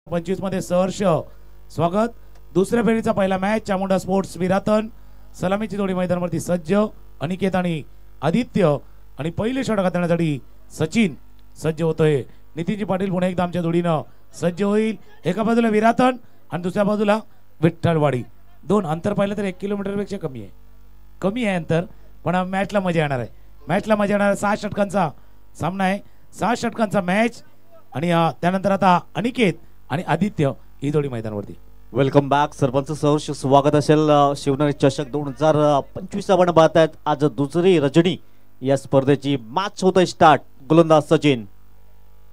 25 मध्ये सहर्ष स्वागत। दुसऱ्या फेरीचा पहिला मॅच चामुंडा स्पोर्ट्स विरातन सलामीची जोडी मैदानावरती सज्ज अनिकेत आणि आदित्य आणि पहिले षटक हाताळण्यासाठी सचिन सज्ज होतोय। नितीनजी पाटील पुणे एकदा आमच्या जोडीनं सज्ज होईल। एका बाजूला विरातन आणि दुसऱ्या बाजूला विठ्ठलवाडी। दोन अंतर पाहिलं तर 1 किलोमीटर पेक्षा कमी आहे अंतर, पण मॅचला मजा येणार आहे। मॅचला मजा येणार 6 षटकांचा सामना आहे, 6 षटकांचा मॅच। आणि त्यानंतर आता अनिकेत आणि आदित्य ही जोडी मैदानावरती। वेलकम बॅक सरपंच सहर्ष स्वागत असेल। शिवनेरी चषक 2025 आपण पाहत आहेत। आज दुसरी रजनी या स्पर्धेची मॅच होते स्टार्ट। गोलंदाज सचिन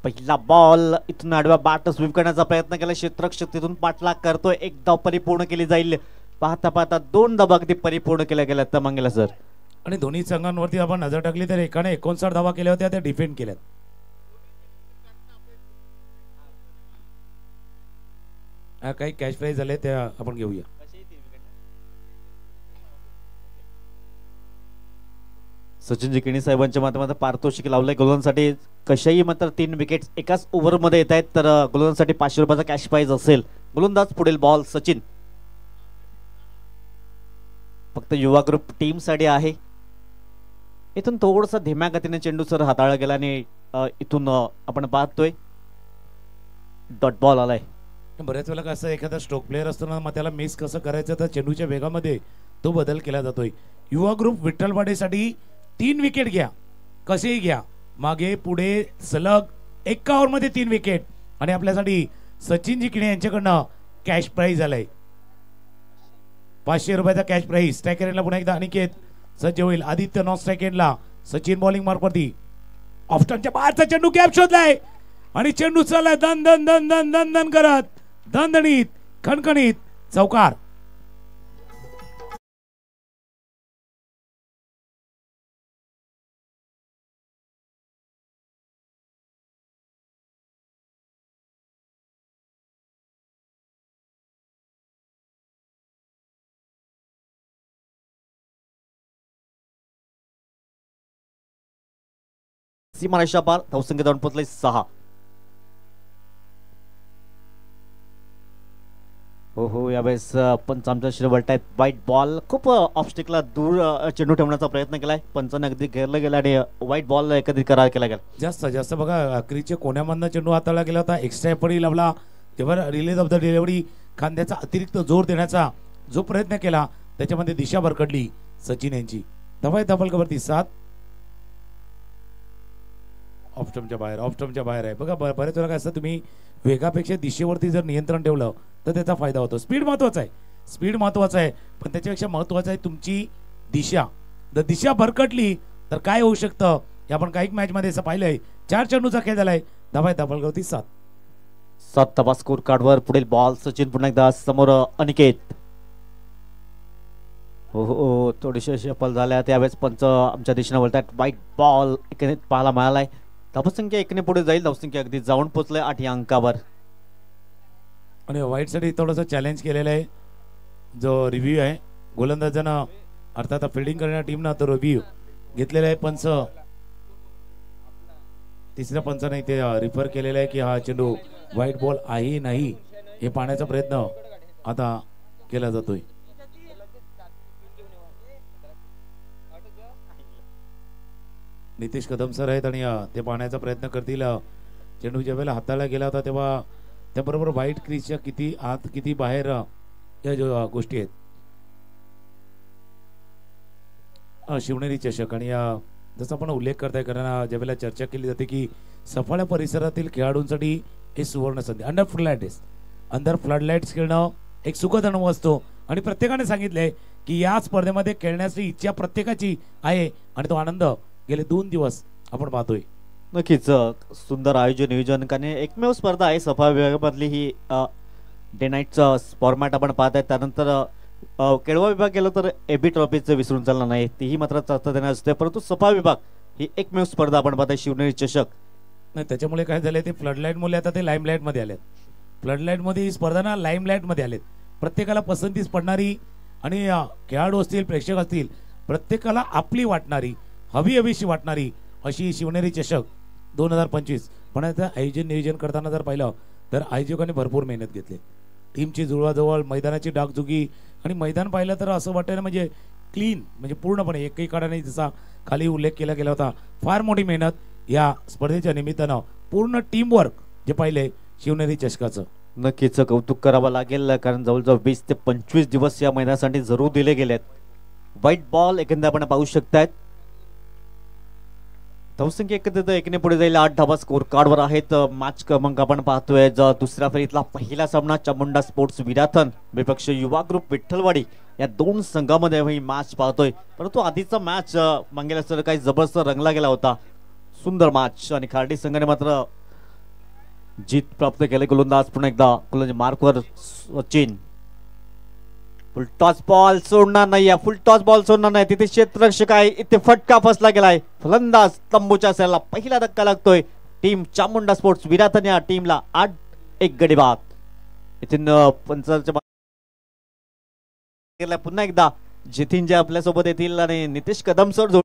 पहिला बॉल इथून आडव्या बॅट स्वीप करण्याचा प्रयत्न केला, क्षेत्ररक्षक तिथून पाठलाग करतोय। एक धाव परिपूर्ण केली जाईल, पाहता पाहता 2 धावा अगदी परिपूर्ण केल्या गेल्या तर मंगेला सर। आणि दोन्ही संघांवरती आपण नजर टाकली तर एकाने 59 धावा केल्या होत्या, त्या डिफेंड केल्यात। काही कॅश प्राइज झाले ते आपण घेऊया। सचिनजी किणी साहेबांच्या माध्यमातून पारितोषिक लावले गोलंदाजांसाठी। कशाही मात्र 3 विकेट्स एकाच ओव्हर मध्ये येत आहेत, तर गोलंदाजांसाठी 500 रुपयाचा कॅश प्राइज असेल। गोलंदाज पुढील बॉल सचिन फक्त युवा ग्रुप टीम साठी आहे। इथून थोडासा धीम्या गतीने चेंडू सर हाताळला गेला आणि इथून आपण पाहतोय डॉट बॉल आलाय। बऱ्याच वेळा कसं एखादा स्ट्रोक प्लेअर असतो ना, मग त्याला मिस कसं करायचं तर चेंडूच्या वेगामध्ये तो बदल केला जातोय। युवा ग्रुप विठ्ठलवाडीसाठी 3 विकेट घ्या, कसेही घ्या, मागे पुढे सलग एका ओव्हर मध्ये 3 विकेट। आणि आपल्यासाठी सचिनजी किणे यांच्याकडनं कॅश प्राइज आलाय 500 रुपयाचा कॅश प्राइज। स्ट्रायकर एंडला पुन्हा एकदा अनिकेत सज्ज होईल। आदित्य नॉन स्ट्राइक एंडला, सचिन बॉलिंग मार्कवरती। ऑफस्टनच्या बाहेरचा चेंडू गॅप शोधलाय आणि चेंडू चाललाय दन दन दन दन दन दन करत दणदणीत खणखणीत चौकार। सीमारेषा पार धावसंख्या जाऊन पोहोचले 6। हो यावेळेस पंच आमच्या शिरवळतायत व्हाईट बॉल। खूप ऑफस्टिकला दूर चेंडू ठेवण्याचा प्रयत्न केलाय, पंचाने अगदी घेरला गेला आणि व्हाईट बॉल एकत्रित करार केला गेला। जास्त बघा क्रीजच्या कोण्यामधनं चेंडू हाताळला गेला होता, एक्स्ट्रा पडी लावला, तेव्हा रिलीज ऑफ द डिलिव्हरी खांद्याचा अतिरिक्त जोर देण्याचा जो प्रयत्न केला त्याच्यामध्ये दिशा भरकडली सचिन यांची। दबाई दबलकवरती 7 ऑफस्टमच्या बाहेर आहे। बघा बरेच वेळा असं तुम्ही वेगापेक्षा दिशेवरती जर नियंत्रण ठेवलं तर त्याचा फायदा होतो। स्पीड महत्वाचा आहे, पण त्याच्यापेक्षा महत्वाचं आहे तुमची दिशा। जर दिशा भरकटली तर काय होऊ शकतं हे आपण काही मॅच मध्ये असं पाहिलंय। 4 चेंडूचा खेळ झालाय, दबाई दबलकवरती 7 तपास स्कोर कार्डवर पुढील बॉल सचिन पुन्हा एकदा समोर अनिकेत। हो थोडीशी शफल झाल्या, त्यावेळेस पंच आमच्या दिशेने वळतात। व्हाईट बॉल एकाने पाहायला मिळालाय, धावसंख्या 1 ने पुढे जाईल, धावसंख्या अगदी जाऊन पोहोचले 8 या अंकावर। आणि व्हाईट साठी थोडंसं चॅलेंज केलेलं आहे जो रिव्ह्यू आहे गोलंदाजांना, अर्थात फिल्डिंग करणाऱ्या टीमनं तो रिव्ह्यू घेतलेला आहे। पंच तिसऱ्या पंचाने ते रिफर केलेलं आहे की हा चेंडू व्हाईट बॉल आहे नाही हे पाहण्याचा प्रयत्न आता केला जातोय। नितेश कदम सर आहेत आणि ते पाहण्याचा प्रयत्न करतील। चेंडू ज्या वेळेला हाताळला गेला होता तेव्हा त्याबरोबर व्हाईट क्रीजच्या किती आत किती बाहेर या जो गोष्टी आहेत। शिवनेरी चषक आणि जसं आपण उल्लेख करताय, कारण ज्या वेळेला चर्चा केली जाते की सफाळ्या परिसरातील खेळाडूंसाठी हे सुवर्ण संधी। अंडर फ्लडलाइट्स खेळणं एक सुखद अनुभव असतो आणि प्रत्येकाने सांगितलंय की या स्पर्धेमध्ये खेळण्याची इच्छा प्रत्येकाची आहे आणि तो आनंद गेले 2 दिवस आपण पाहतोय। नक्कीच सुंदर आयोजन नियोजन, कारण एकमेव स्पर्धा आहे सफा विभागामधली ही डे नाईटचा फॉर्मॅट आपण पाहत आहे। त्यानंतर केळवा विभाग गेलो तर एबी ट्रॉफीचं विसरून चालणार नाही, तीही मात्र चर्चा देण्यात असते, परंतु सफा विभाग ही एकमेव स्पर्धा आपण पाहताय शिवनेरी चषक। नाही त्याच्यामुळे काय झाले ते फ्लडलाईट मुळे आता ते लाईमलाईट मध्ये आलेत। फ्लडलाईट मध्ये ही स्पर्धा ना लाईमलाईट मध्ये आलेत, प्रत्येकाला पसंतीस पडणारी आणि खेळाडू असतील प्रेक्षक असतील प्रत्येकाला आपली वाटणारी हवीशी वाटणारी अशी शिवनेरी चषक 2025 पण आता आयोजन नियोजन करताना जर पाहिलं तर आयोजकांनी भरपूर मेहनत घेतली. टीमची जुळवाजुळव, मैदानाची डागजुगी आणि मैदान पाहिलं तर असं वाटतं ना, म्हणजे क्लीन, म्हणजे पूर्णपणे एकही काढा नाही, जसा खाली उल्लेख केला गेला होता. फार मोठी मेहनत या स्पर्धेच्या निमित्तानं, पूर्ण टीमवर्क जे पाहिले शिवनेरी चषकाचं. नक्कीच कौतुक करावं लागेल, कारण जवळजवळ 20 ते 25 दिवस या मैदानासाठी जरूर दिले गेलेत. व्हाईट बॉल एकंदर आपण पाहू शकतायत. धावसंख्या एकत्रित एकीने पुढे जाईल. 8 धावा स्कोर कार्डवर आहेत. मॅच क्रमांक आपण पाहतोय दुसऱ्या फेरीतला पहिला सामना चामुंडा स्पोर्ट्स विराथन विपक्ष युवा ग्रुप विठ्ठलवाडी या दोन संघामध्ये ही मॅच पाहतोय. परंतु आधीचा मॅच मागेल सर काही जबरदस्त रंगला गेला होता. सुंदर मॅच आणि खार्डी संघाने मात्र जीत प्राप्त केले. गोलंदाज पुन्हा एकदा गोलंदाज मार्कवर सचिन. फुल टॉस बॉल सोडणार नाही, फुल टॉस बॉल सोडणार नाही. तिथे क्षेत्ररक्षक आहे, इथे फटका फसला गेलाय. फलंदाज तंबूच्या सॅरला पहिला धक्का लागतोय. टीम चामुंडा स्पोर्ट्स विराथन या टीमला 8-1 गडी बाद. इथून पंचांच्या पुन्हा एकदा जितीन जे आपल्या सोबत येतील आणि नितेश कदम सर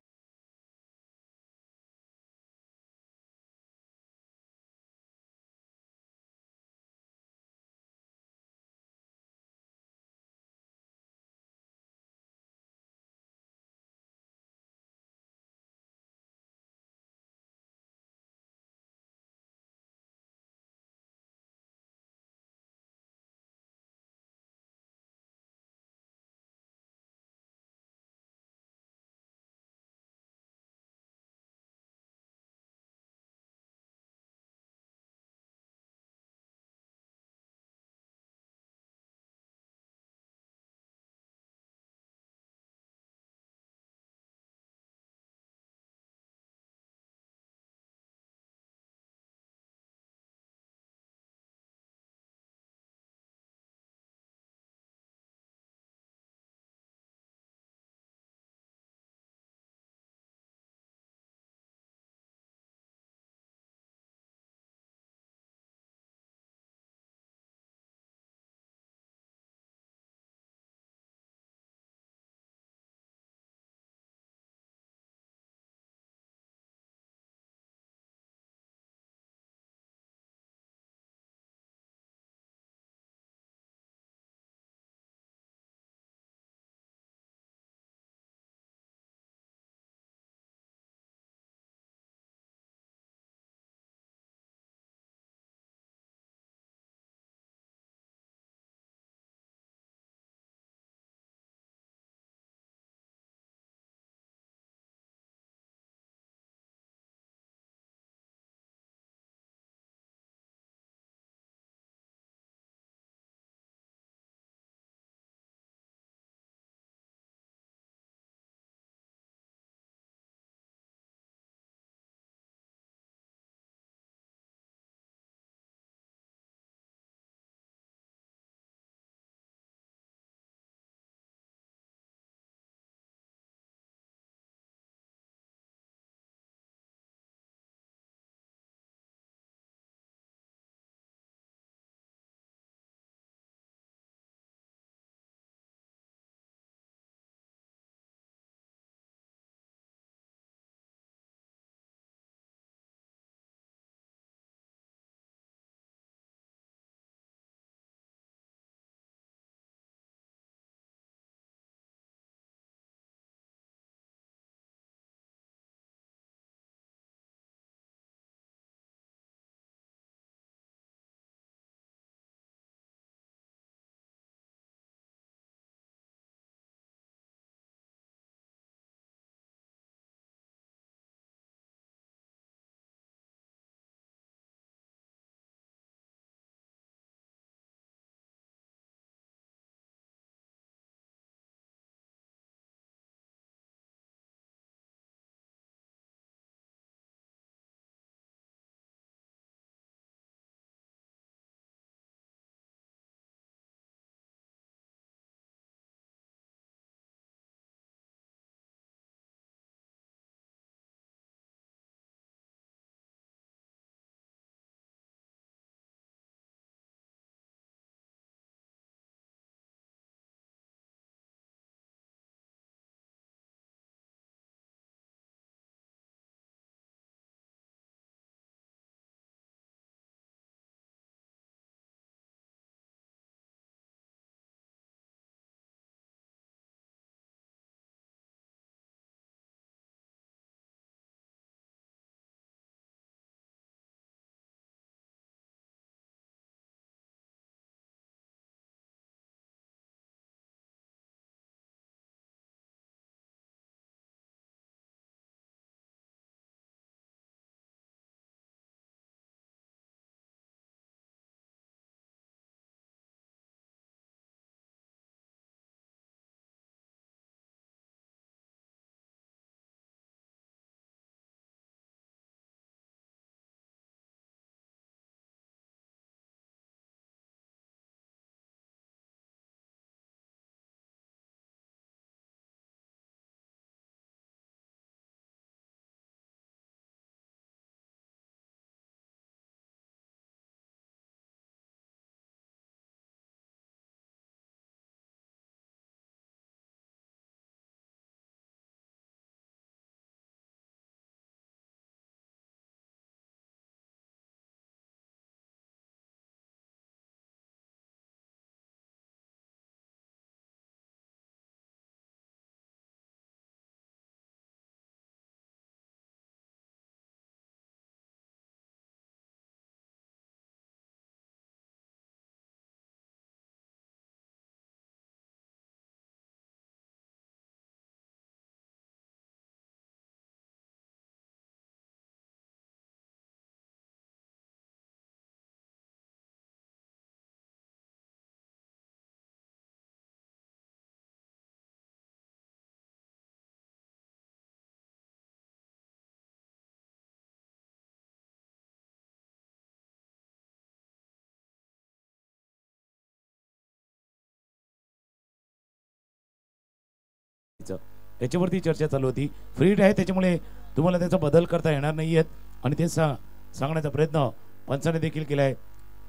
याच्यावरती चर्चा चालू होती. फ्री हिट आहे त्याच्यामुळे तुम्हाला त्याचा बदल करता येणार नाहीयेत आणि ते सांगण्याचा प्रयत्न पंचाने देखील केलाय.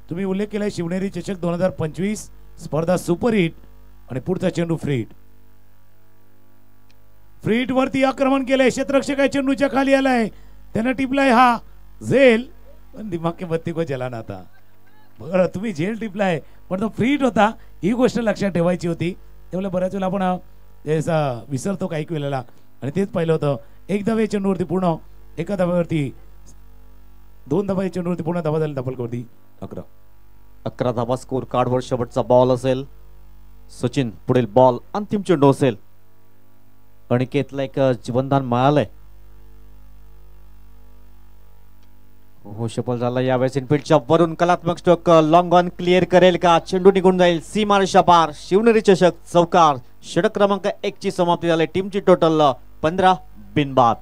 तुम्ही उल्लेख केलाय शिवनेरी चषक 2025 स्पर्धा सुपर हिट आणि पुढचा चेंडू फ्री हिट. फ्री हिट वरती आक्रमण केलंय. क्षेत्ररक्षक आहे चेंडूच्या खाली आलाय. त्यानं टिपलाय हा झेल पण दिमाग के बत्ती को जलाना आता. बरं तुम्ही झेल टिपलाय पण तो फ्री हिट होता ही गोष्ट लक्षात ठेवायची होती. त्यामुळे बऱ्याच वेळेला आपण विसरतो काही वेळेला आणि तेच पाहिलं होतं. एक धावे चेंडूवरती पूर्ण एका धाव्यावरती 2 धावा चेंडूवरती पूर्ण धावा झाली धापलकवरती 11 धावा स्कोर कार्डवर शेवटचा बॉल असेल. सचिन पुढील बॉल अंतिम चेंडू असेल. अनिकेतला एक जीवनदान मिळालंय. हो सफल झाला यावेळेस इनफिल्डच्या वरून कलात्मक स्ट्रोक लॉंग ऑन क्लिअर करेल का. चेंडू निघून जाईल सीमारेषा पार. शिवनेरी चषक चौकार. षटक क्रमांक 1 ची समाप्ती झाली. टीमची टोटल 15 बिनबाद.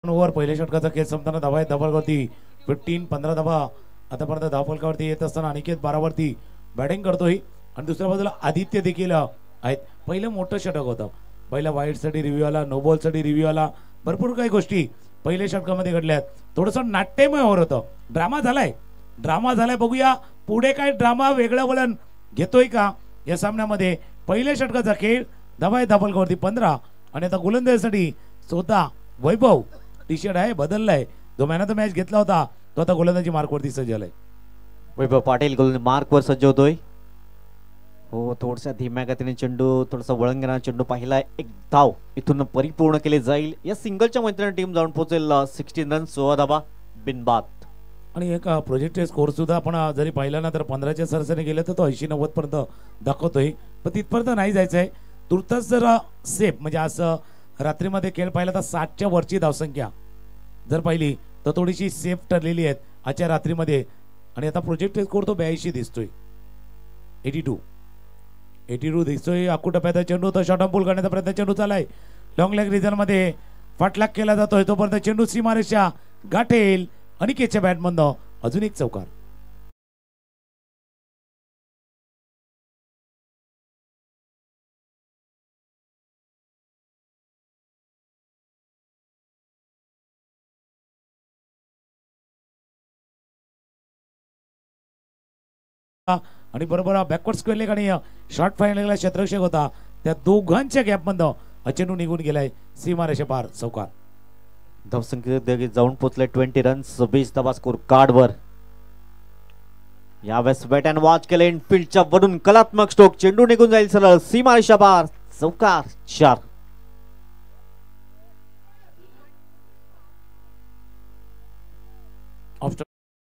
ओव्हर पहिल्या षटकाचा खेळ संपताना धावा आहेत धावफलकावरती 15 धावा आतापर्यंत धावफलकावरती येत असताना अनिकेत 12 वरती बॅटिंग करतोय आणि दुसऱ्या बाजूला आदित्य देखील आहेत. पहिलं मोठं षटक होतं. पहिला वाईट साठी रिव्ह्यू आला, नो बॉल साठी रिव्ह्यू आला. भरपूर काही गोष्टी पहिल्या षटकामध्ये घडल्यात. थोडंसं नाट्यमय ओव्हर होतं. ड्रामा झालाय. बघूया पुढे काय ड्रामा वेगळं वळण घेतोय का या सामन्यामध्ये. पहिल्या षटकाचा खेळ धावा आहेत धावफलकावरती 15 आणि आता गोलंदाजीसाठी स्वतः वैभव टी शर्ट आहे बदललाय. जो मॅन ऑफ द मॅच घेतला होता तो आता गोलंदाजी मार्कवरती सज्ज झालाय. वैभव पाटील गोलंदाजी मार्कवर सज्ज होतोय. हो थोडसा धीम्या गतीने चेंडू थोडासा वळण घेणारा चेंडू पाहिला. एक धाव इथून परिपूर्ण केले जाईल. या सिंगलच्या मैत्रिणी टीम जाऊन पोहोचेल 16 रन 16 धावा बिनबाद. आणि एक प्रोजेक्टेड स्कोर सुद्धा आपण जरी पाहिला ना तर 15च्या सरासरी गेले तर तो 80-90 पर्यंत दाखवतोय. पण तिथपर्यंत नाही जायचंय. तुर्तास जर सेफ म्हणजे असं रात्रीमध्ये खेळ पाहिला तर 60च्या वरची धावसंख्या जर पाहिली तर थोडीशी सेफ ठरलेली आहेत आजच्या रात्रीमध्ये. आणि आता प्रोजेक्टेड स्कोर तो 82 दिसतोय. 82 दिसतोय. अक्कू टप्प्याचा चेंडू तो शॉर्ट पूल करण्याचा प्रयत्न चेंडू चालाय. लॉंग लेग रिजन मध्ये फाटलाक केला जातोय. तोपर्यंत चेंडू सीमारेषा गाठेल. अनिकेतच्या बॅटमधनं अजून एक चौकार. आणि बरोबर बॅकवर्ड स्क्वेअर लेग आणि शॉर्ट फायनलला क्षेत्ररक्षक होता त्या दोघांच्या गॅप मधनं चेंडू निघून गेलाय सीमारेषा पार चौकार. धावसंख्या जाऊन पोहोचले 20 रन्स 20 धावा स्कोर कार्डवर. यावेळेस बॅट अँड वॉच केले इनफिल्डच्या वरून कलात्मक स्ट्रोक. चेंडू निघून जाईल सरळ सीमारेषा पार चौकार 4.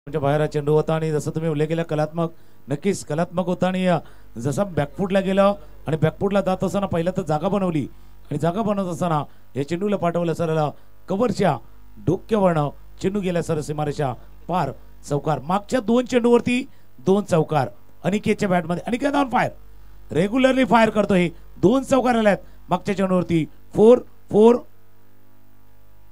बाहेर चेंडू होता आणि जसं तुम्ही उल्लेख केला कलात्मक नक्कीच कलात्मक होता. आणि जसं बॅकफुटला गेलं आणि बॅकफुटला जात असताना पहिला तर जागा बनवली आणि जागा बनवत असताना या चेंडूला पाठवलं सरळ कव्हरच्या डोक्यावरनं चेंडू गेला सरळ सीमारेषा पार चौकार. मागच्या 2 चेंडूवरती 2 चौकार अनिकेतच्या बॅटमध्ये. Aniket on fire regularly fire करतोय. 2 चौकार आल्यात मागच्या चेंडूवरती. 4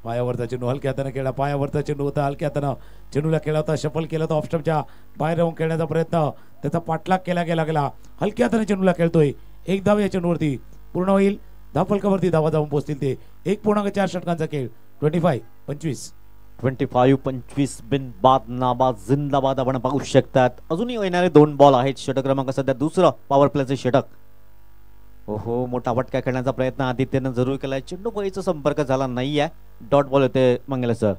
पायावरचा चेंडू हलक्या हाताने खेळला. पायावरचा चेंडू होता हलक्या हाताने चेंडूला खेळला होता. शफल केला होता ऑफस्टम्पच्या बाहेर राहून खेळण्याचा प्रयत्न त्याचा पाठलाग केला गेला. हलक्या हाताने चेंडूला खेळतोय. एक धाव या चेंडूवरती पूर्ण होईल. धावफलकावरती धावा जाऊन पोहोचतील ते 1.4 षटकांचा खेळ. 25-25 बिनबाद नाबाद जिंदाबाद आपण पाहू शकतात. अजूनही येणारे 2 बॉल आहेत. षटक क्रमांक सध्या दुसरं पॉवर प्लेचे षटक. हो मोठा फटका खेळण्याचा प्रयत्न आदित्यनं जरूर केलाय. चेंडू फळीचा संपर्क झाला नाहीये. डॉट बॉल होते मंगेला सर.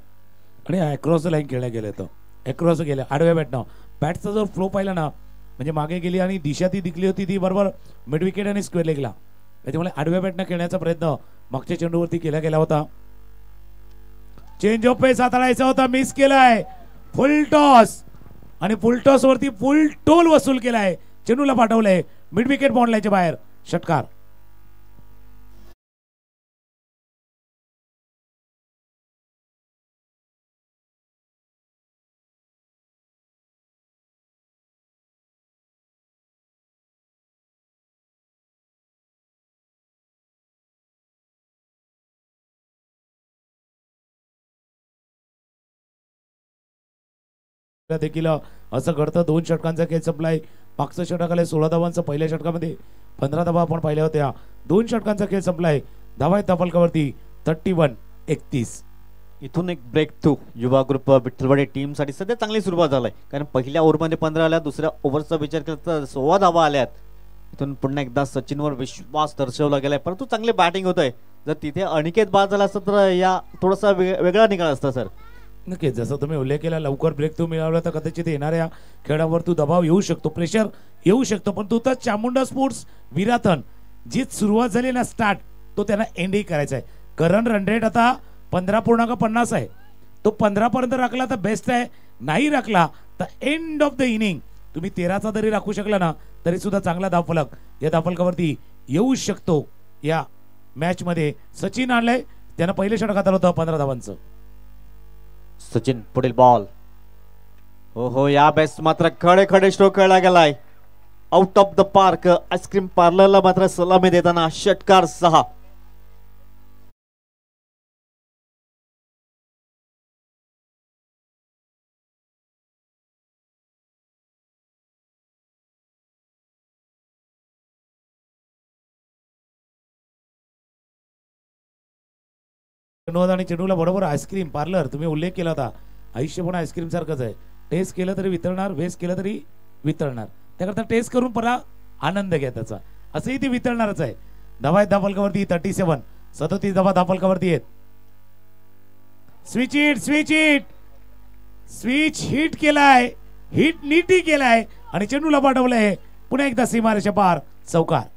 आणि अक्रॉस लाईन खेळल्या गेले तर अक्रॉस गेले आडव्या बॅटनं. बॅटचा जो फ्लो पाहिला ना म्हणजे मागे गेली आणि दिशा ती दिखली होती ती बरोबर मिड विकेट आणि स्क्वेअर लेगला. त्याच्यामुळे आडव्या बॅटनं खेळण्याचा प्रयत्न मागच्या चेंडूवरती केला गेला होता. चेंज ऑफ पेस हाताळायचा होता मिस केलाय. फुल टॉस आणि फुल टॉस वरती फुल टोल वसूल केलाय. चेंडूला पाठवलंय मिड विकेट बाउंड्रीच्या बाहेर षटकार. देखील असं घडतं. 2 षटकांचा खेळ संपलाय. मागचं षटक आलंय 16 धावांचं. पहिल्या षटकामध्ये 15 धावा आपण पाहिल्या होत्या. 2 षटकांचा खेळ संपलाय. धावा आहेत धावफलकावरती 31-31. इथून एक ब्रेक थ्रू युवा ग्रुप विठ्ठलवाडी टीम साठी सध्या चांगली सुरुवात झालाय. कारण पहिल्या ओव्हरमध्ये 15 आल्या, दुसऱ्या ओव्हरचा विचार केला तर 16 धावा आल्यात. इथून पुन्हा एकदा सचिनवर विश्वास दर्शवला गेलाय, परंतु चांगली बॅटिंग होत आहे. जर तिथे अनिकेत बाद झाला असता तर या थोडासा वेगळा निकाल असता सर. नक्कीच, जसं तुम्ही उल्लेख केला, लवकर ब्रेक थ्रू मिळवला तर कदाचित येणाऱ्या खेळावर तू दबाव येऊ शकतो, प्रेशर येऊ शकतो. पण तू तर चामुंडा स्पोर्ट्स विराथन जी सुरुवात झाली ना स्टार्ट, तो त्यांना एंडही करायचा आहे. करंट रन रेट आता 15.50 आहे. तो 15 पर्यंत राखला तर बेस्ट आहे, नाही राखला तर एंड ऑफ द इनिंग तुम्ही 13चा जरी राखू शकला ना तरी सुद्धा चांगला धावफलक या धावफलकावरती येऊ शकतो. या मॅच मध्ये सचिन आणलंय, त्यानं पहिले षटक हाताळलं होतं 15 धावांचं. सचिन पुढील बॉल. हो या बेस्ट मात्र खडे स्ट्रोक खेळला गेलाय. Out of the park. Ice cream पार्लरला मात्र सलामी देताना षटकार 6. आणि चेंडूला बरोबर आईस्क्रीम पार्लर तुम्ही उल्लेख केला होता. आयुष्य पण आईस्क्रीम सारखंच आहे. टेस्ट केलं तरी वितळणार, वेस्ट केलं तरी वितळणार. त्याकरता टेस्ट करून परा आनंद घ्या त्याचा, असंही ती वितळणारच आहे. धावा आहेत धावफलकावरती 37. 37 धावा धावफलकावरती आहेत. स्विच हिट केलाय, हिट नीटी केलाय आणि चेंडूला पाठवलंय पुन्हा एकदा सीमारेषा पार चौकार.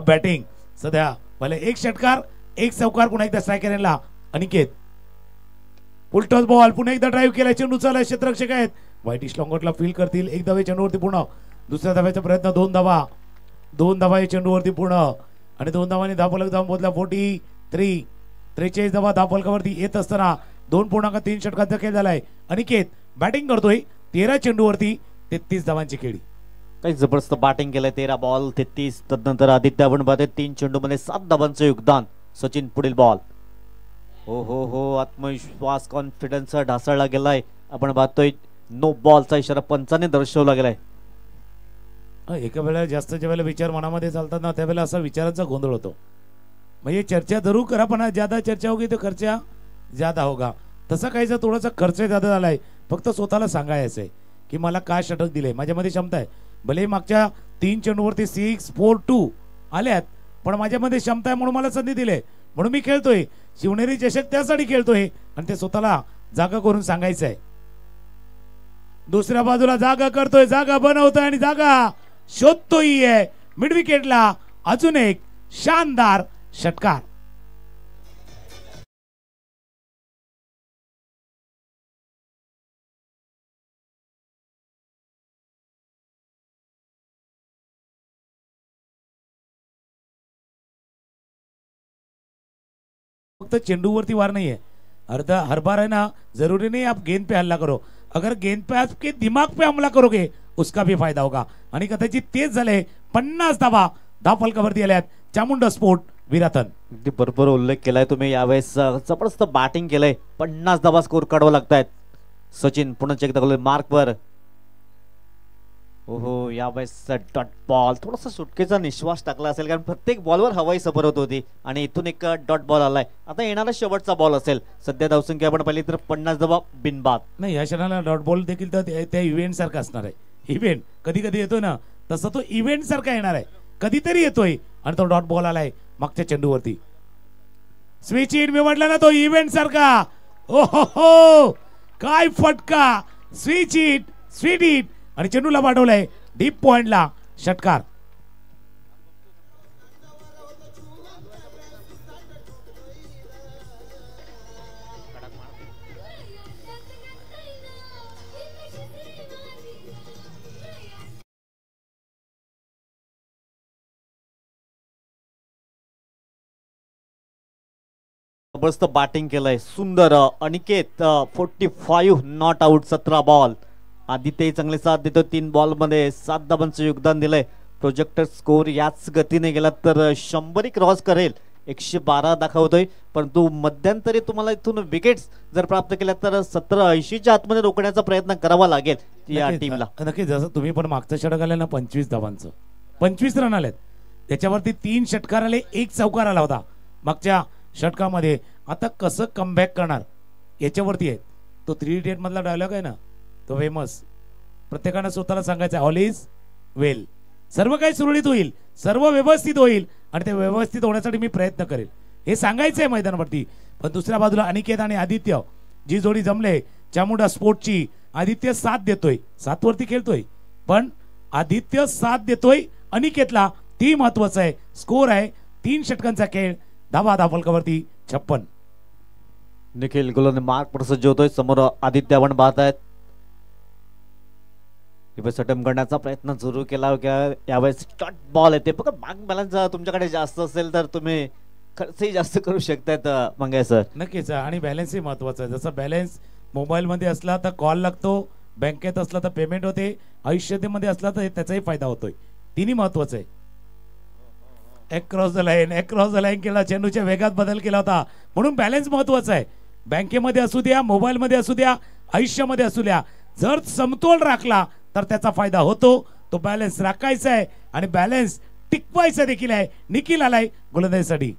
बॅटिंग सध्या भले एक षटकार एक चौकार. पुन्हा एकदा स्ट्रायकरला अनिकेत. फुलटॉस बॉल पुन्हा एकदा ड्राईव्ह केला. चेंडू चालला, क्षेत्ररक्षक आहेत व्हाईटिश लॉंगॉटला फील करतील. एक धावे चेंडूवरती पूर्ण. दुसऱ्या धाव्याचा प्रयत्न. 2 धावा. 2 धावा या चेंडूवरती पूर्ण आणि 2 धावांनी धावफलक धाव मोजला 43 धावा धावफलकावरती येत असताना 2.3 षटकांचा खेळ झालाय. अनिकेत बॅटिंग करतोय 13 चेंडूवरती 33 धावांची खेळी. काही जबरदस्त बॅटिंग केलंय. 13 बॉल 33. तदनंतर आदित्य आपण पाहतोय 3 चेंडूमध्ये 7 धावांचं योगदान. सचिन पुढील बॉल. हो आत्मविश्वास कॉन्फिडन्स ढासळला गेलाय. आपण पाहतोय नो बॉलचा इशारा पंचाने दर्शवला गेलाय. एका वेळेला जास्त ज्या वेळेला विचार मनामध्ये चालतात ना त्यावेळेला असा विचारांचा गोंधळ होतो. म्हणजे चर्चा जरूर करा पण ज्यादा चर्चा होगी तो खर्चा ज्यादा होगा. तसा काहीचा थोडासा खर्च ज्यादा झालाय. फक्त स्वतःला सांगायचं आहे की मला काय षटक दिले, माझ्यामध्ये क्षमता आहे. भले मागच्या 3 चेंडूवरती 6, 4, 2 आल्यात पण माझ्यामध्ये क्षमता आहे म्हणून मला संधी दिले म्हणून मी खेळतोय. शिवनेरी चषक त्यासाठी खेळतोय आणि ते स्वतःला जागा करून सांगायचं आहे. दुसऱ्या बाजूला जागा करतोय, जागा बनवतोय आणि जागा शोधतोय आहे. मिड विकेटला अजून एक शानदार षटकार. फक्त चेंडूवरती वार नहीं है, हर बार है ना जरूरी नहीं आप गेंद पे हल्ला करो. अगर गेंद पे आपके दिमाग पे हमला करोगे उसका भी फायदा होगा. आणि कदाचित तेच झाले. 50 धावा धावफलकावरती आल्यात चामुंडा स्पोर्ट विराथन. अगदी बरोबर उल्लेख केलाय तुम्ही. यावेळेस जबरदस्त बॅटिंग केलंय. 50 धावा स्कोर काढावा लागतायत. सचिन पुन्हा चेक दाखवले मार्कवर. यावेळेस डॉट बॉल. थोडासा सुटकेचा निश्वास टाकला असेल कारण प्रत्येक बॉलवर हवाई सफर होत होती आणि इथून एक डॉट बॉल आलाय. आता येणारा शेवटचा बॉल असेल. सध्या धावसंख्या आपण पाहिली तर 50 धावा बिनबाद. नाही या क्षणाला डॉट बॉल देखील तर त्या इव्हेंट सारखा असणार आहे. इव्हेंट कधी कधी येतोय ना तसा तो इव्हेंट सारखा येणार आहे. कधीतरी येतोय आणि तो डॉट बॉल आलाय मागच्या चेंडूवरती. स्विच इन मी म्हटलं ना तो इव्हेंट सारखा. ओ हो काय फटका. स्विच इट स्वीट इट आणि चेंडूला पाठवलंय डीप पॉइंटला. षटकार. जबरदस्त बॅटिंग केलंय. सुंदर Aniket 45 not out 17 ball. Aditya चांगले साथ देतो. 3 बॉल मध्ये 7 धावांचं योगदान दिलंय. प्रोजेक्टर स्कोर याच गतीने गेला तर 100 क्रॉस करेल. 112 दाखवतोय. परंतु मध्यंतरी तुम्हाला इथून विकेट्स जर प्राप्त केल्या तर 70-80च्या आतमध्ये रोखण्याचा प्रयत्न करावा लागेल या टीमला. नक्की जसं तुम्ही पण मागचं षटक आलं ना 25 धावांचं 25 रन आलेत. त्याच्यावरती 3 षटकार आले 1 चौकार आला होता मागच्या षटकामध्ये. आता कसं कमबॅक करणार याच्यावरती आहे. तो 3 इडियट मधला डायलॉग आहे ना तो फेमस. प्रत्येकानं स्वतःला सांगायचं ऑल इज वेल. सर्व काही सुरळीत होईल. सर्व व्यवस्थित होईल आणि ते व्यवस्थित होण्यासाठी मी प्रयत्न करेल हे सांगायचंय मैदानावरती. पण दुसऱ्या बाजूला अनिकेत आणि आदित्य जी जोडी जमले चामुंडा स्पोर्टची. आदित्य साथ देतोय 7 वरती खेळतोय पण आदित्य साथ देतोय अनिकेतला. ती महत्वाचं आहे. स्कोर आहे 3 षटकांचा खेळ. धावा धावफलकावरती 56. निखिल गोलंदाज मार्क पर सज्ज होतोय. समोर आदित्य आपण पाहतायत. सटम करण्याचा प्रयत्न सुरू केला. यावेळेस स्टॉट बॉल येते. फक्त बॅक बॅलन्स तुमच्याकडे जास्त असेल तर तुम्ही खर्चही जास्त करू शकतात मंगे सर. नक्कीच आणि बॅलन्सही महत्वाचा आहे. जसं बॅलन्स मोबाईल मध्ये असला तर कॉल लागतो. बँकेत असला तर पेमेंट होते. आयुष्यामध्ये असला तर त्याचाही फायदा होतोय. तिन्ही महत्वाचं आहे. क्रॉस द लाईन केला. चेंडूच्या वेगात बदल केला होता म्हणून बॅलन्स महत्वाचा आहे. बँकेमध्ये असू द्या मोबाईल मध्ये असू द्या आयुष्यामध्ये असू द्या जर समतोल राखला तर त्याचा फायदा होतो. तो बॅलन्स राखायचा आहे आणि बॅलन्स टिकवायचा देखील आहे. निखिल आलाय गोलंदाजीसाठी.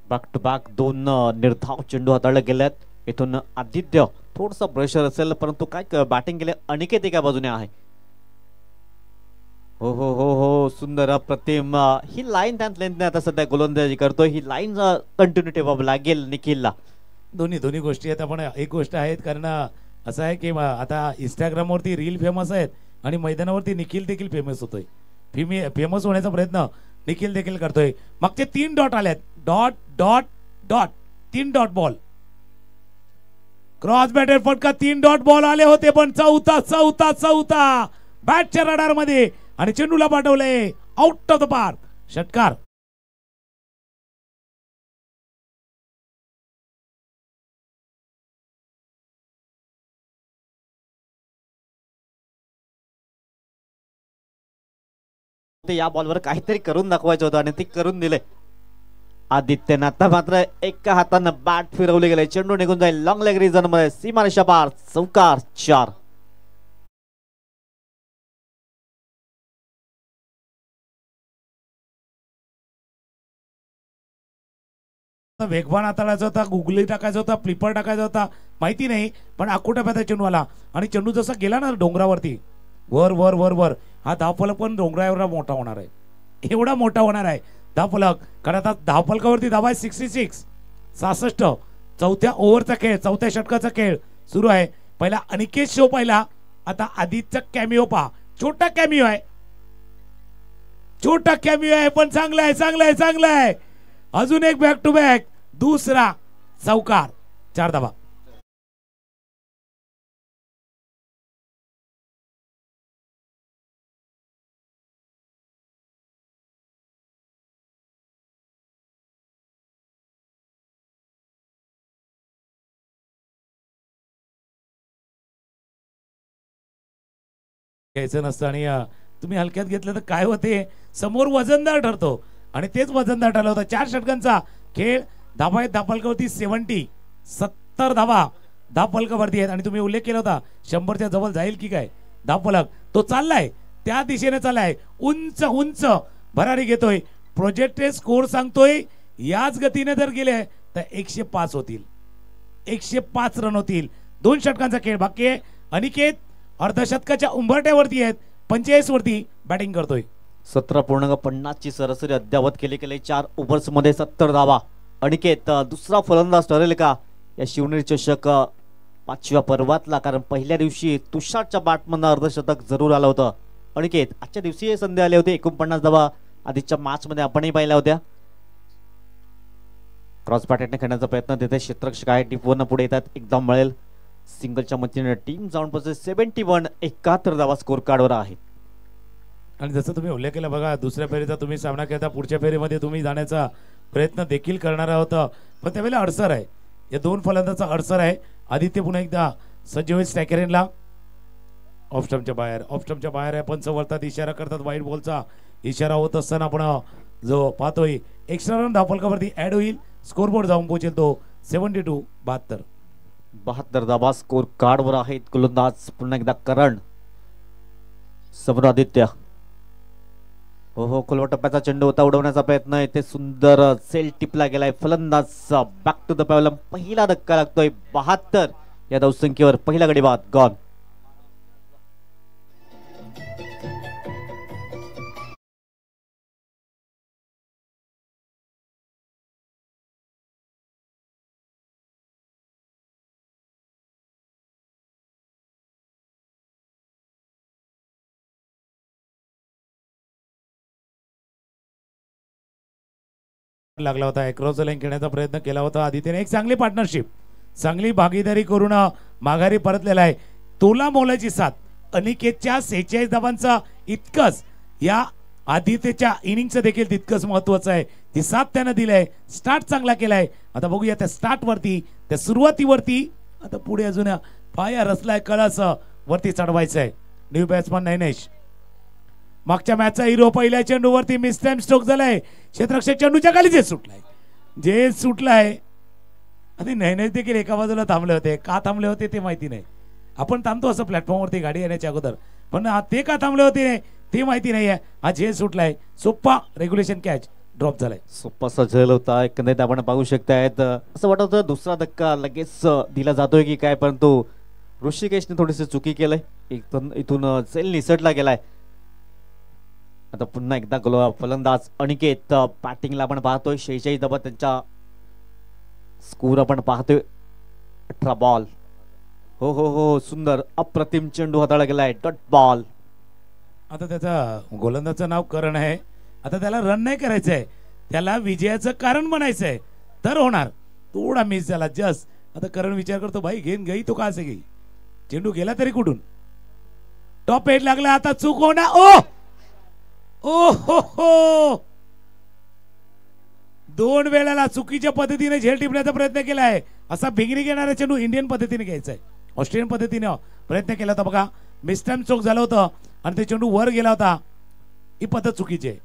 बॅक टू बॅक 2 निर्धाव चेंडू हाताळले गेलेत. इथून आदित्य थोडसा प्रेशर असेल परंतु काय बॅटिंग केले. अनिकेत एका बाजूने आहे. हो हो हो हो सुंदर अप्रतिम. ही लाईन त्यात लेंथने आता सध्या गोलंदाजी करतोय. ही लाईन कंटिन्यू ठेवावी लागेल निखिलला. दोन्ही गोष्टी आहेत. आपण एक गोष्ट आहेत कारण असं आहे की आता इंस्टाग्रामवरती रील फेमस आहेत आणि मैदानावरती निखिल देखील फेमस होतोय. फेमस होण्याचा प्रयत्न निखिल देखील करतोय. मागचे 3 डॉट आलेत. Dot dot dot 3 dot ball. Cross batted फटका 3 डॉट बॉल आले होते पण चौथा बॅटच्या रडार मध्ये आणि चेंडूला पाठवले आउट ऑफ द पार्क. षटकार. या बॉलवर काहीतरी करून दाखवायचं होतं आणि ते करून दिले आदित्यनं. आता मात्र एका हातानं बॅट फिरवले गेले. चेंडू निघून जाईल लॉंग लेग रिजन मध्ये. सीमारेषा पार. चौकार 4. वेगवान हाताळायचा होता. गुगली टाकायचा होता. फ्लिपर टाकायचा होता माहिती नाही पण आखोटा प्याचा चेंडू आला आणि चेंडू जसा गेला ना डोंगरावरती वर वर वर वर हा धावफलक पण डोंगरावर मोठा होणार आहे. एवढा मोठा होणार आहे धावफलक. कारण आता धावफलकावरती धावा 66. 66. चौथ्या ओव्हरचा खेळ. चौथ्या षटकाचा खेळ सुरू आहे. पहिला अनिकेत शो पाहिला. आता आदित्यचा कॅमिओ पहा. छोटा कॅमिओ आहे पण चांगला आहे. अजून एक बॅक टू बॅक. दुसरा चौकार. 4 धावा. घ्यायचं नसतं आणि तुम्ही हलक्यात घेतलं तर काय होते समोर वजनदार ठरतो आणि तेच वजनदार ठरलं होतं. 4 षटकांचा खेळ. धावा आहेत धावफलकावरती 70 धावा धावफलकावरती आहेत आणि तुम्ही उल्लेख केला होता 100च्या जवळ जाईल की काय धावफलक. तो चाललाय त्या दिशेने चाललाय. उंच भरारी घेतोय. प्रोजेक्टेड स्कोर सांगतोय याच गतीने जर गेले तर 105 होतील. 105 रन होतील. 2 षटकांचा खेळ बाकी आहे. अनिकेत अर्धशतकाच्या उंबरट्यावरती आहेत. 45 वरती बॅटिंग करतोय. 17.50 ची सरासरी अद्यावत केली. 4 ओव्हर्स मध्ये 70 धावा. अनिकेत दुसरा फलंदाज ठरेल का या शिवनेरी चषक 5व्या पर्वातला? कारण पहिल्या दिवशी तुषारच्या बॅटमधनं अर्धशतक जरूर आलं होतं. अनिकेत, आजच्या दिवशी संधी आले होते 49 धावा आधीच्या मॅच मध्ये आपणही पाहिल्या होत्या. क्रॉस पॅटर्नने खेळण्याचा प्रयत्न तिथे क्षेत्ररक्षक आहे, टिपवरनं पुढे येतात, एकदम मिळेल. सिंगलच्या मदतीने टीम जाऊन पोहोचते 71 71 धावा स्कोर कार्डवर आहे. आणि जसं तुम्ही उल्लेख केला बघा, दुसऱ्या फेरीचा तुम्ही सामना खेळता, पुढच्या फेरीमध्ये तुम्ही जाण्याचा प्रयत्न देखील करणार आहोत, पण त्यावेळेला अडसर आहे. या दोन फलंदाजाचा अडसर आहे. आदित्य पुन्हा एकदा सज्ज होईल स्ट्रायकरला. ऑफ स्टंपच्या बाहेर आहे. पंच वरतात, इशारा करतात, वाईट बॉलचा इशारा होत असताना आपण जो पाहतोय एक्स्ट्रा रन धावफलकावरती ऍड होईल. स्कोरबोर्ड जाऊन पोहोचेल तो 72 72. 72 धावा स्कोर कार्डवर आहेत. गोलंदाज पुन्हा एकदा करण. समोर आदित्य. हो खोलवा टप्प्याचा चेंडू होता, उडवण्याचा प्रयत्न आहे, ते सुंदर सेल टिपला गेलाय. फलंदाज बॅक टू द पॅवलम. पहिला धक्का लागतोय. 72 या धावसंख्येवर पहिला गडी बाद गॉन. लागला होता. क्रॉस लाईन खेळण्याचा प्रयत्न केला होता आदित्यने. एक चांगली पार्टनरशिप, चांगली भागीदारी करून माघारी परतलेला आहे. तोला मोलाची साथ अनिकेतच्या 46 धावांचा इतकंच या आदित्यच्या इनिंगचं देखील तितकंच महत्वाचं आहे. ती साथ त्यानं दिलाय. स्टार्ट चांगला केलाय. आता बघूया त्या स्टार्ट वरती, त्या सुरुवातीवरती आता पुढे अजून पाया रचलाय, कळस वरती चढवायचं आहे. New batsman Nainesh. मागच्या मॅचचा हिरो पहिल्या चेंडूवरती मिस टाइम स्ट्रोक झालाय. क्षेत्ररक्षक चेंडूच्या खाली जे सुटलाय आणि नैनेश देखील एका बाजूला थांबले होते. का थांबले होते ते माहिती नाही. आपण थांबतो असं प्लॅटफॉर्मवरती गाडी येण्याच्या अगोदर, पण ते का थांबले होते ते माहिती नाहीये. हा झेल सुटलाय. सोप्पा रेग्युलेशन कॅच ड्रॉप झालाय. सोप्पासा झेल होता. एकंदरीत आपण पाहू शकतायत. असं वाटत होतं दुसरा धक्का लगेच दिला जातोय की काय, परंतु ऋषिकेशने थोडीशी चुकी केलंय. इथून झेल निसटला गेलाय. आता पुन्हा एकदा फलंदाज अनिकेत. बॅटिंगला आपण पाहतोय 46 धावा त्यांच्या. स्कोर आपण पाहतोय 18 बॉल. हो सुंदर अप्रतिम चेंडू हाताळला गेलाय. Dot ball. आता त्याचा गोलंदाजचं नाव करण आहे. आता त्याला रन नाही करायचंय, त्याला विजयाचं कारण बनायचंय तर होणार. थोडा मिस झाला जस्ट. आता करण विचार करतो, भाई घेऊन गई तो का असे गई, चेंडू गेला तरी कुठून. टॉप एट लागला. आता चूक होणार. ओ हो दोन वेळेला चुकीच्या पद्धतीने झेल टिपण्याचा प्रयत्न केलाय. असा भिंगरी घेणारा चेंडू इंडियन पद्धतीने घ्यायचा आहे. ऑस्ट्रेलियन पद्धतीने प्रयत्न केला होता बघा. मिस्टाइम चूक झालं होतं आणि ते चेंडू वर गेला होता. ही पद्धत चुकीची आहे.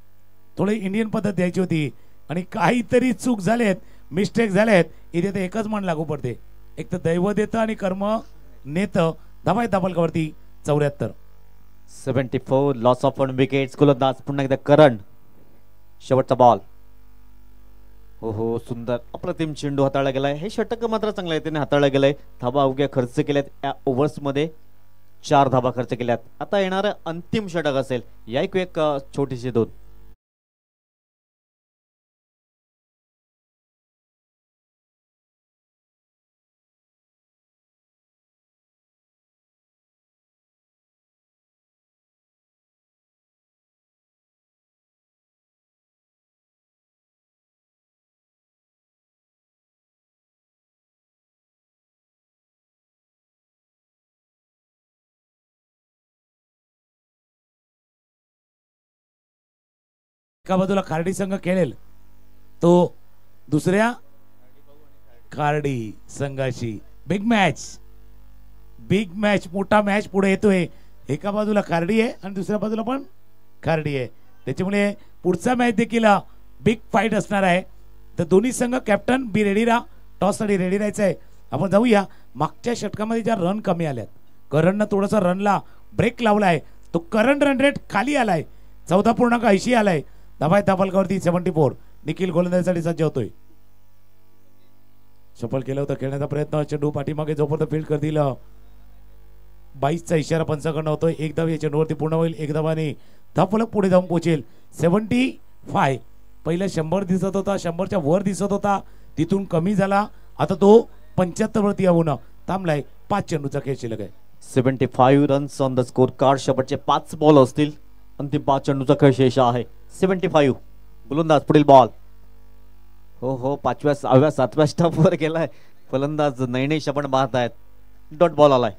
थोडी इंडियन पद्धत द्यायची होती आणि काहीतरी चूक झालेत, मिस्टेक झालेत. इथे ते एकच मन लागू पडते. एक तर दैव देतं आणि कर्म नेतं. धाबा धाबलकावरती 74. 74 लॉस ऑफ 1 विकेट्स. गोलंदाज पुन्हा एकदा करण. शेवटचा बॉल. हो सुंदर अप्रतिम चेंडू हाताळला गेलाय. हे षटक मात्र चांगल्या रीतीने हाताळला गेलाय. धाबा अवघ्या खर्च केल्यात या ओव्हर्स मध्ये. 4 धाबा खर्च केल्यात. आता येणारं अंतिम षटक असेल. या एक छोटीशी 2. एका बाजूला खार्डी संघ खेळेल, तो दुसऱ्या खार्डी संघाशी बिग मॅच मोठा मॅच पुढे येतोय. एका बाजूला खार्डी आहे आणि दुसऱ्या बाजूला पण खार्डी आहे. त्याच्यामुळे पुढचा मॅच देखील बिग फाईट असणार आहे. तर दोन्ही संघ कॅप्टन बी रेडी राहा. टॉस साठी रेडी राहायचं आहे. आपण जाऊया. मागच्या षटकामध्ये ज्या रन कमी आल्यात, करणनं थोडासा रनला ब्रेक लावलाय. तो करंट रन रेट खाली आलाय. 14.80 आलाय. धाबाय धाबलकावरती 74. निखिल गोलंदाजीसाठी सज्ज होतोय. सफल केलं होतं खेळण्याचा प्रयत्न. चेंडू पाठीमागे जोपर्यंत फील्ड करतील. 22चा इशारा पंचाकडनं होतोय. एक धाव या चेंडूवरती पूर्ण होईल. एक धावाने धावफलक पुढे जाऊन पोहोचेल. 75. पहिलं 100 दिसत होता, 100च्या वर दिसत होता. तिथून कमी झाला. आता तो 75 वरती येऊन थांबलाय. 5 चेंडूचा खेळ शिल्लक आहे. 75 runs on the score card. शेवटचे 5 बॉल असतील. अंतिम 5 चेंडूचा खेळ शेष आहे. 75. गोलंदाज पुढील बॉल. हो हो 5व्या 6व्या 7व्या स्टंपवर गेलाय फलंदाज नैनेश आपण पाहतायत. डॉट बॉल आलाय.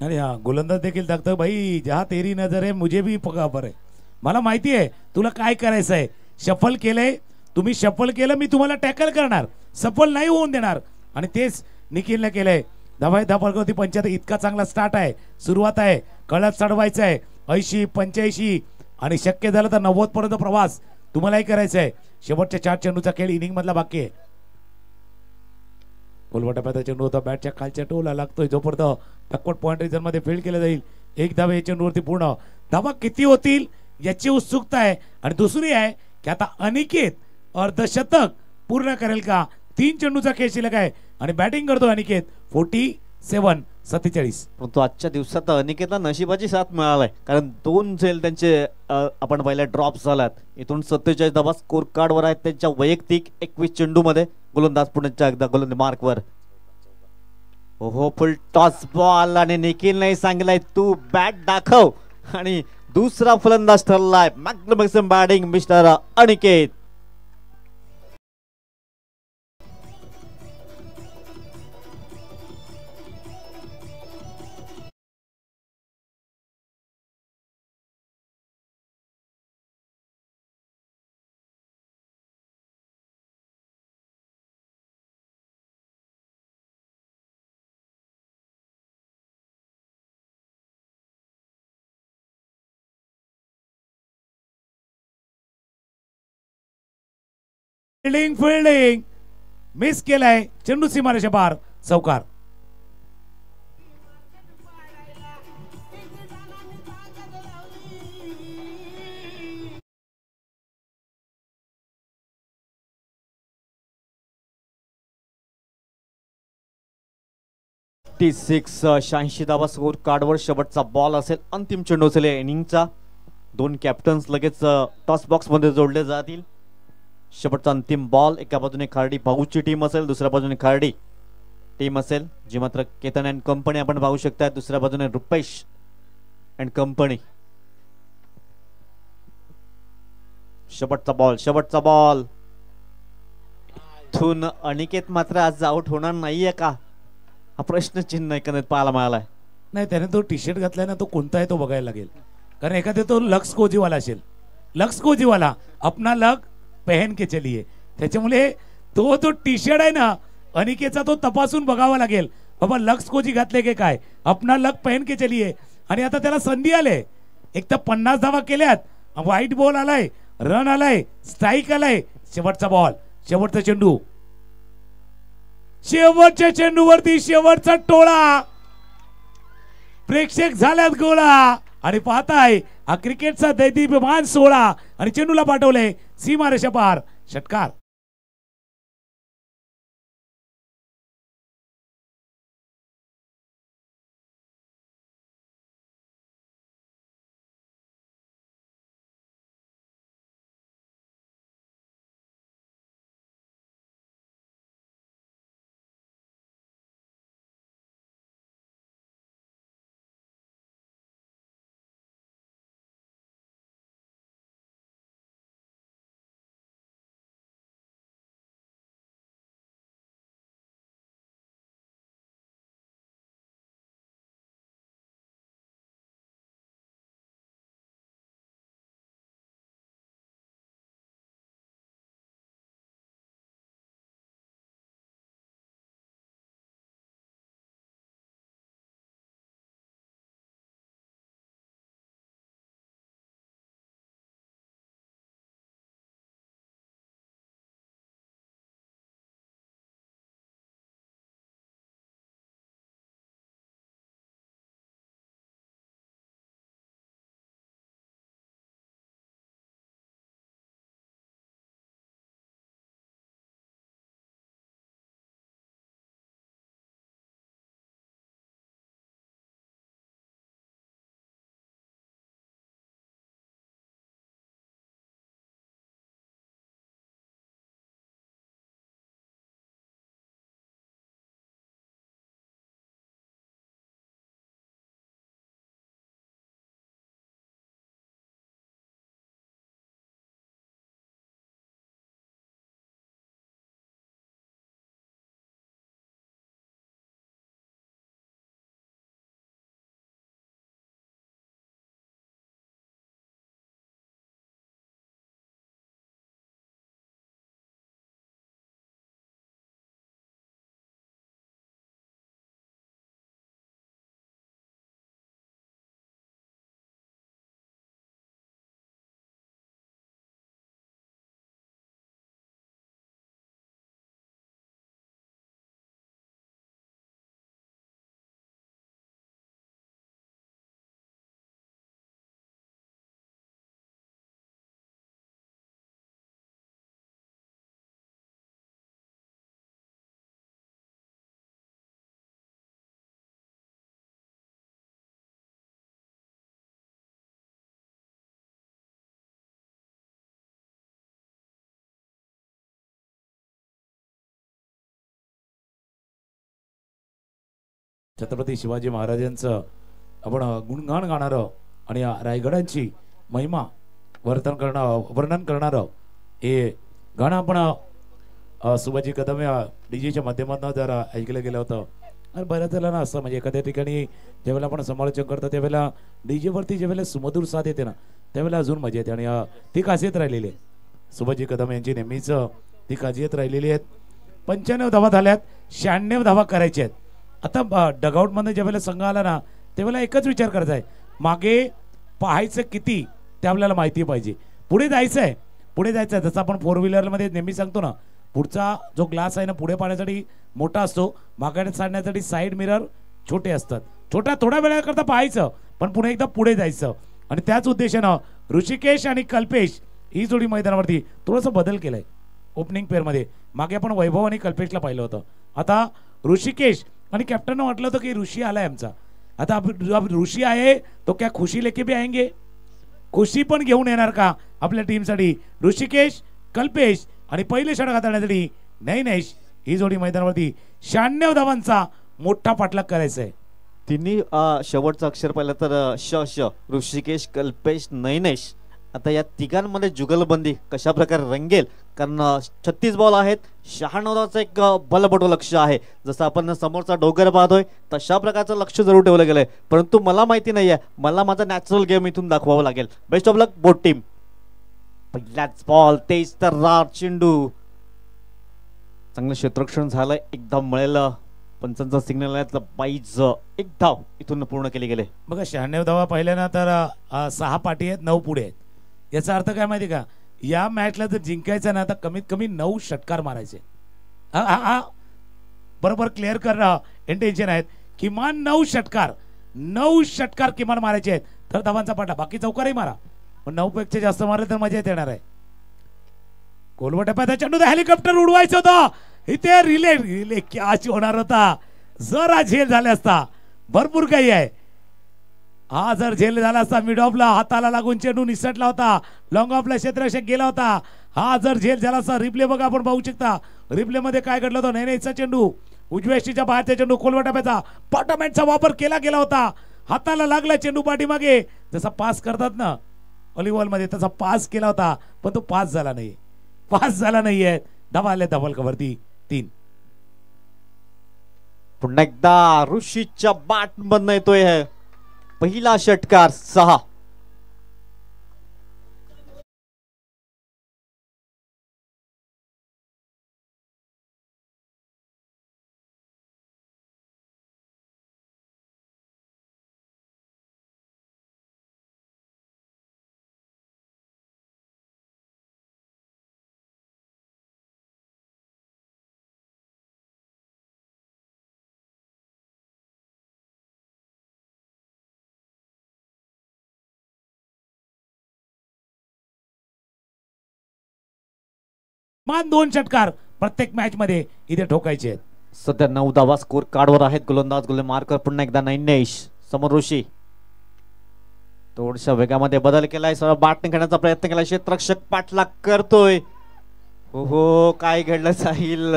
अरे हा गोलंदाज देखील टाकतो भाई जहा तेरी नजर आहे मुझे भी खबर आहे. मला माहिती आहे तुला काय करायचं आहे. शफल केलंय तुम्ही. शफल केलं मी तुम्हाला टॅकल करणार. सफल नाही होऊन देणार. आणि तेच निखिलने केलंय. धावा धावती 75. इतका चांगला स्टार्ट आहे. सुरुवात आहे. कळत चढवायचं आहे. 80 85 आणि शक्य झालं तर 90 पर्यंत प्रवास तुम्हालाही करायचा आहे. शेवटच्या 4 चेंडूचा खेळ इनिंग मधला बाकी आहे. कोलवटा चेंडू होता. बॅटच्या खालच्या टोला लागतोय. जोपर्यंत बॅकवर्ड पॉइंट रिजन मध्ये फील्ड केलं जाईल. एक धावा या चेंडूवरती पूर्ण. धावा किती होतील याची उत्सुकता आहे. आणि दुसरी आहे की आता अनिकेत अर्धशतक पूर्ण करेल का. 3 चेंडूचा खेळ शिल्लक आहे आणि बॅटिंग करतो अनिकेत. 47. परंतु आजच्या दिवसात अनिकेतला नशिबाची साथ मिळालाय. कारण 2 झेल त्यांचे आपण पाहिल्या ड्रॉप झाल्यात. इथून 47 धावा स्कोर कार्ड वर आहेत त्यांच्या वैयक्तिक 21 चेंडू मध्ये. गोलंदाज पुण्याच्या एकदा गोलंदाज मार्क वर. हो फुल टॉस बॉल आणि निखिलने सांगितलंय तू बॅट दाखव. आणि दुसरा फलंदाज ठरलाय. Magnificent batting mister Aniket. Fielding miss केलाय. चेंडू सीमारेषा पार. चौकार. टी 86 धावा स्कोर कार्डवर. शेवटचा बॉल असेल. अंतिम चेंडू असेल इनिंगचा. 2 कॅप्टन्स लगेच टॉस बॉक्स मध्ये जोडले जातील. शेवटचा अंतिम बॉल. एका बाजूने खार्डी भाऊची टीम असेल. दुसऱ्या बाजूने खार्डी टीम असेल जी मात्र केतन अँड कंपनी आपण पाहू शकता. दुसऱ्या बाजूने रुपेश अँड कंपनी. शेवटचा बॉल. इथून अनिकेत मात्र आज आउट होणार नाहीये का हा प्रश्न चिन्ह एकंदरीत पाहायला मिळालाय. नाही त्याने तो टी शर्ट घातलाय ना तो कोणता आहे तो बघायला लागेल. कारण एखाद्या तो लक्स कोजीवाला असेल. लक्स कोजीवाला अपना लक पहन के चलिए. त्याच्यामुळे तो टी शर्ट आहे ना अनिकेतचा तो तपासून बघावा लागेल. बाबा लक्स कोजी घातले की काय. अपना लक पहन के चलिए. आणि आता त्याला संधी आले. एक तर 50 धावा केल्यात. व्हाईट बॉल आलाय. रन आलाय. स्ट्राईक आलाय. शेवटचा बॉल. शेवटचा चेंडू. शेवटच्या चेंडूवरती शेवटचा टोळा. प्रेक्षक झाल्यात गोळा. आणि पाहताय हा क्रिकेटचा दैदिप्यमान सोहळा. आणि चेंडूला पाठवले सीमारेषा पार. षटकार. छत्रपती शिवाजी महाराजांचं आपण गुणगान गाणारं आणि रायगडांची महिमा वर्णन करणारं हे गाणं आपण सुभाजी कदम या डीजेच्या माध्यमातून जर ऐकलं गेलं होतं. आणि बऱ्याच वेळेला ना असं म्हणजे एखाद्या ठिकाणी ज्यावेळेला आपण समालोचन करतो त्यावेळेला डीजेवरती ज्यावेळेला सुमधुर साथ येते ना त्यावेळेला अजून मजा येते आणि ती खासियत राहिलेली आहे. सुभाजी कदम यांची नेहमीच ती खासियत राहिलेली आहेत. 95 धावा झाल्यात, 96 धावा करायच्या आहेत. आता डगआउटमध्ये ज्यावेळेला संघ आला ना त्यावेळेला एकच विचार करायचा आहे, मागे पाहायचं किती ते आपल्याला माहिती पाहिजे. पुढे जायचं आहे, पुढे जायचं आहे. जसं आपण 4 व्हीलरमध्ये नेहमी सांगतो ना, पुढचा जो ग्लास आहे ना पुढे पाहण्यासाठी मोठा असतो, मागे सांडण्यासाठी साईड मिरर छोटे असतात. छोटा थोड्या वेळाकरता पाहायचं पण पुन्हा एकदा पुढे जायचं. आणि त्याच उद्देशानं ऋषिकेश आणि कल्पेश ही जोडी मैदानावरती थोडंसं बदल केलाय. ओपनिंग पेअरमध्ये मागे आपण वैभव आणि कल्पेशला पाहिलं होतं, आता ऋषिकेश आणि कॅप्टननं म्हटलं होतं की ऋषी आलाय आमचा. आता अब ऋषी आहे तो क्या खुशी लेके भी आएंगे, खुशी पण घेऊन येणार का आपल्या टीमसाठी. ऋषिकेश कल्पेश आणि पहिले षटक हाताळण्यासाठी नैनेश ही जोडी मैदानावरती 96 धावांचा मोठा पाठलाग करायचा आहे. तिन्ही शेवटचं अक्षर पाहिलं तर श ऋषिकेश कल्पेश नैनेश. आता या तिघांमध्ये जुगलबंदी कशा प्रकारे रंगेल, कारण 36 बॉल आहेत, 96 धावांचं एक बलबटो लक्ष आहे. जसं आपण समोरचा डोगर पाहतोय तशा प्रकारचं लक्ष जरूर ठेवलं गेलंय. परंतु मला माहिती नाहीये, मला माझा नॅचरल गेम इथून दाखवावं लागेल. Best of luck boat team. पहिलाच बॉल, तेज तर चेंडू, चांगलं क्षेत्ररक्षण झालंय, एकदम मिळेल. पंचांचा सिग्नल आहे, बाईज एक धाव इथून पूर्ण केली गेले. बघा 96 धावा पाहिल्या ना तर 6 पाठी आहेत, 9 पुढे आहेत. याचा अर्थ काय माहिती का, या मॅचला जर जिंकायचं ना तर कमीत कमी 9 षटकार मारायचे. बरोबर क्लिअर करणं इंटेन्शन आहेत. किमान 9 षटकार किमान मारायचे आहेत तर धावांचा पाठा. बाकी चौकारही मारा पण 9 पेक्षा जास्त मारले तर मजा येणार आहे. कोलवट्यापायचा चेंडू, हेलिकॉप्टर उडवायचं होतं इथे. रिले कॅच होणार होता जरा झेल झाला असता. भरपूर काही आहे. हा जर झेल झाला असता, मिड ऑफला हाताला लागून चेंडू निसटला होता, लॉंग ऑफला क्षेत्ररक्षक गेला होता. हा जर झेल झाला असता, रिप्ले बघा आपण पाहू शकता. रिप्ले मध्ये काय घडलं होतं, नैनेशचा चेंडू उजव्याशीच्या बाहेरचा चेंडू कोलवट्यापायचा पॉटोमॅनचा वापर केला गेला होता. हाताला लागला चेंडू पाठीमागे, जसा पास करतात ना व्हॉलीबॉल मध्ये तसा पास केला होता पण तो पास झाला नाहीये. धावा आल्या धावल कवरती 3. पुन्हा एकदा ऋषीच्या बाट मधनं येतोय पहिला षटकार 6. मान 2 षटकार प्रत्येक मॅच मध्ये इथे ठोकायचे आहेत. सध्या 9 धावा स्कोर कार्डवर आहेत. गोलंदाज गोले मार्कर पुन्हा एकदा नैनेश, समोर ऋषी. थोडशा वेगामध्ये बदल केलाय, सरळ बाटने खेळण्याचा प्रयत्न केलाय, क्षेत्ररक्षक पाठलाग करतोय. हो काय घडलं साहिल,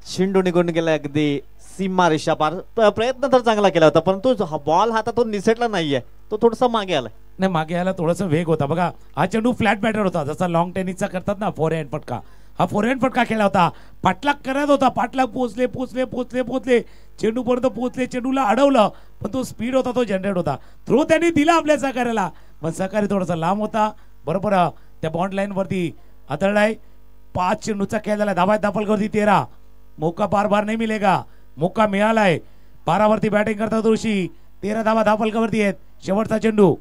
चेंडू निघून गेला अगदी सीमा रेषा पार. प्रयत्न तर चांगला केला होता परंतु बॉल हातातून निसटला नाहीये, तो थोडासा मागे आलाय. नाही मागे यायला थोडासा वेग होता. बघा हा चेंडू फ्लॅट बॅटर होता, जसा लॉंग टेनिसचा करतात ना फोरहँड फटका, हा फोरहँड फटका खेळला होता. पाठलाग करत होता, पाठलाग पोचले चेंडू पर्यंत पोचले, चेंडूला अडवलं पण तो स्पीड होता, तो जनरेट होता. थ्रो त्यांनी दिला आपल्या सहकार्याला पण सहकारी थोडासा लांब होता. बरोबर त्या बॉन्ड लाईन वरती आदळलाय. 5 चेंडूचा खेळ झाला. धावा दापलकरती 13. मौका बार नाही मिलेगा, मौका मिळालाय. 12 वरती बॅटिंग करतात ऋषी, 13 धावा दापलकरती आहेत. शेवटचा चेंडू,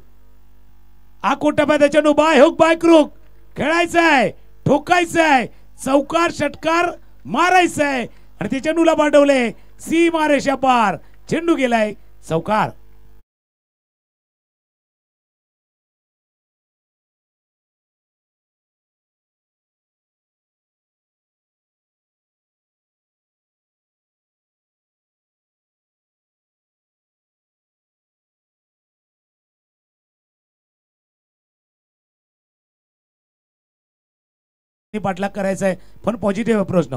आकोटापायचा चेंडू, बाय हुक बाय क्रूक खेळायचंय, ठोकायचंय, चौकार षटकार मारायचंय आणि ते चेंडूला पाठवले सीमा रेषा पार. चेंडू गेलाय चौकार. पाठलाग करायचा आहे पण पॉझिटिव्ह अप्रोच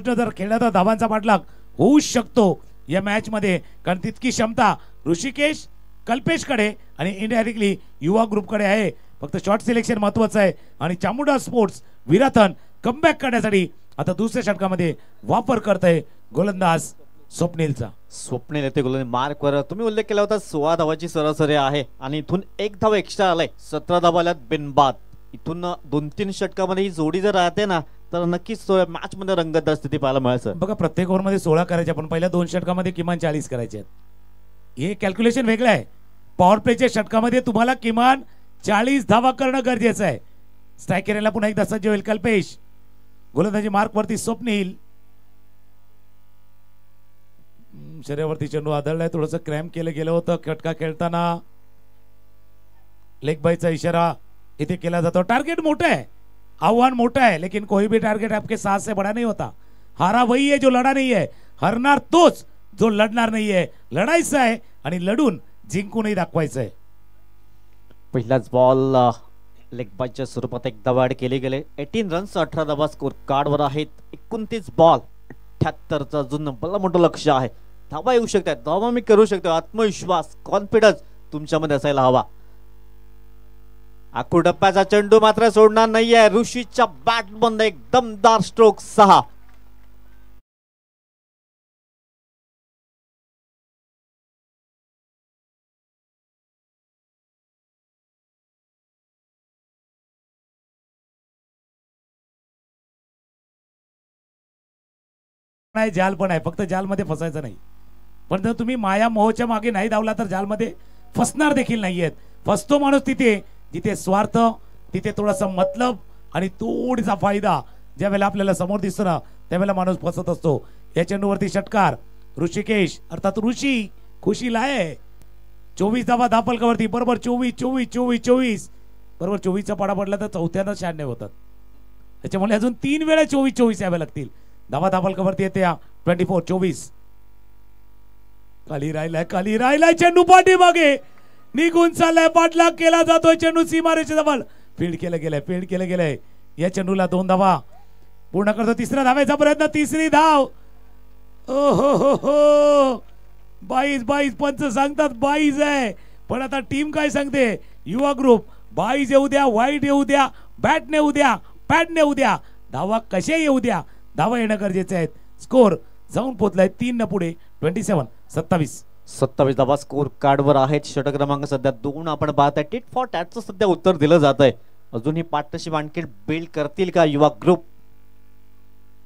न जर खेळला तर धावांचा पाठलाग होऊ शकतो या मॅच मध्ये, कारण तितकी क्षमता ऋषिकेश कल्पेशकडे आणि इनडायरेक्टली युवा ग्रुपकडे आहे. फक्त शॉट सिलेक्शन महत्वाचं आहे आणि चामुंडा स्पोर्ट्स विराथन कमबॅक करण्यासाठी आता दुसऱ्या षटकामध्ये वापर करत आहे गोलंदाज स्वप्नीलचा. स्वप्नील येते गोलंदाज मार्क वर. तुम्ही उल्लेख केला होता 16 धावाची सरासरी आहे आणि इथून एक धाव एक्स्ट्रा आलाय. 17 धावा आल्यात बिनबाद. इथून 2-3 षटकामध्ये ही जोडी जर राहते ना तर नक्कीच मॅच मध्ये रंगतदार स्थिती पाहायला मिळायचं. बघा प्रत्येक ओव्हरमध्ये 16 करायचे, पण पहिल्या 2 षटकामध्ये किमान 40 करायचे आहेत. हे कॅल्क्युलेशन वेगळं आहे. पॉवर प्लेच्या षटकामध्ये तुम्हाला किमान 40 धावा करणं गरजेचं आहे. स्ट्रायकरला पुन्हा एकदा सज्ज होईल कल्पेश. गोलंदाजी मार्क वरती स्वप्नील. शरीरावरती चेंडू आदळलाय, थोडंसं क्रॅम्प केलं गेलं होतं खटका खेळताना. लेग बायचा इशारा इथे केला जातो. टार्गेट मोठं आहे, आव्हान मोठं है, लेकिन कोई भी टारगेट आपके साथ से बड़ा नहीं होता. हारा वही है जो लड़ा नहीं है, हरणार तोच जो लढणार नाही आहे. लढायचं आहे आणि लढून जिंकूनही दाखवायचं आहे. पहिलाच बॉल लेग बायच्या स्वरूपात एक धावा ऍड केली गेले. 18 रन्स 18 धावा स्कोर कार्डवर आहेत. 29 बॉल 78चा अजून भला मोठं लक्ष आहे. धावा येऊ शकतात, धावा मी करू शकतो. आत्मविश्वास कॉन्फिडन्स तुमच्यामध्ये असायला हवा. आकुडप्प्याचा चेंडू मात्र सोडणार नाहीये. ऋषीच्या बॅट बंद एक दमदार स्ट्रोक 6. नाही जाल पण आहे, फक्त जालमध्ये फसायचं नाही. पण जर तुम्ही माया मोहच्या मागे नाही धावला तर जालमध्ये फसणार देखील नाहीयेत. फसतो माणूस तिथे जिथे स्वार्थ, तिथे थोडासा मतलब आणि थोडीसा फायदा ज्या वेळेला आपल्याला समोर दिसतो ना त्यावेळेला माणूस फसत असतो. या चेंडूवरती षटकार ऋषिकेश अर्थात ऋषी खुशीला आहे. 24 धावा धापलकावरती. बरोबर 24 24 24 24 बरोबर 24चा पाडा पडला तर चौथ्यांदा 96 होतात. त्याच्यामुळे अजून 3 वेळा 24 24 यावे लागतील. धावा धापलकावरती येते 24 24. खाली राहिलाय चेंडू पाठीमागे निघून चाललाय. पाठलाग केला जातोय. चेंडू सीमारेषे जवळ फील्ड केलं गेलंय. या चेंडूला 2 धावा पूर्ण करतो. तिसऱ्या धावेचा प्रयत्न, तिसरी धाव. ओ हो हो 22 पंच सांगतात 22 आहे, पण आता टीम काय सांगते? युवा ग्रुप 22 येऊ द्या, वाईट येऊ द्या, बॅटने येऊ द्या, पॅडने येऊ द्या, धावा कशा येऊ द्या, धावा येणं गरजेचे आहेत. स्कोर जाऊन पोहोचलाय 3 न पुढे 27 27. 27 धावा स्कोर कार्डवर आहेत. षटक क्रमांक सध्या 2 आपण पाहत आहे. टिट फॉर टॅटचं सध्या उत्तर दिलं जात आहे. अजून ही पार्टनरशिप आणखी बिल्ड करतील का युवा ग्रुप?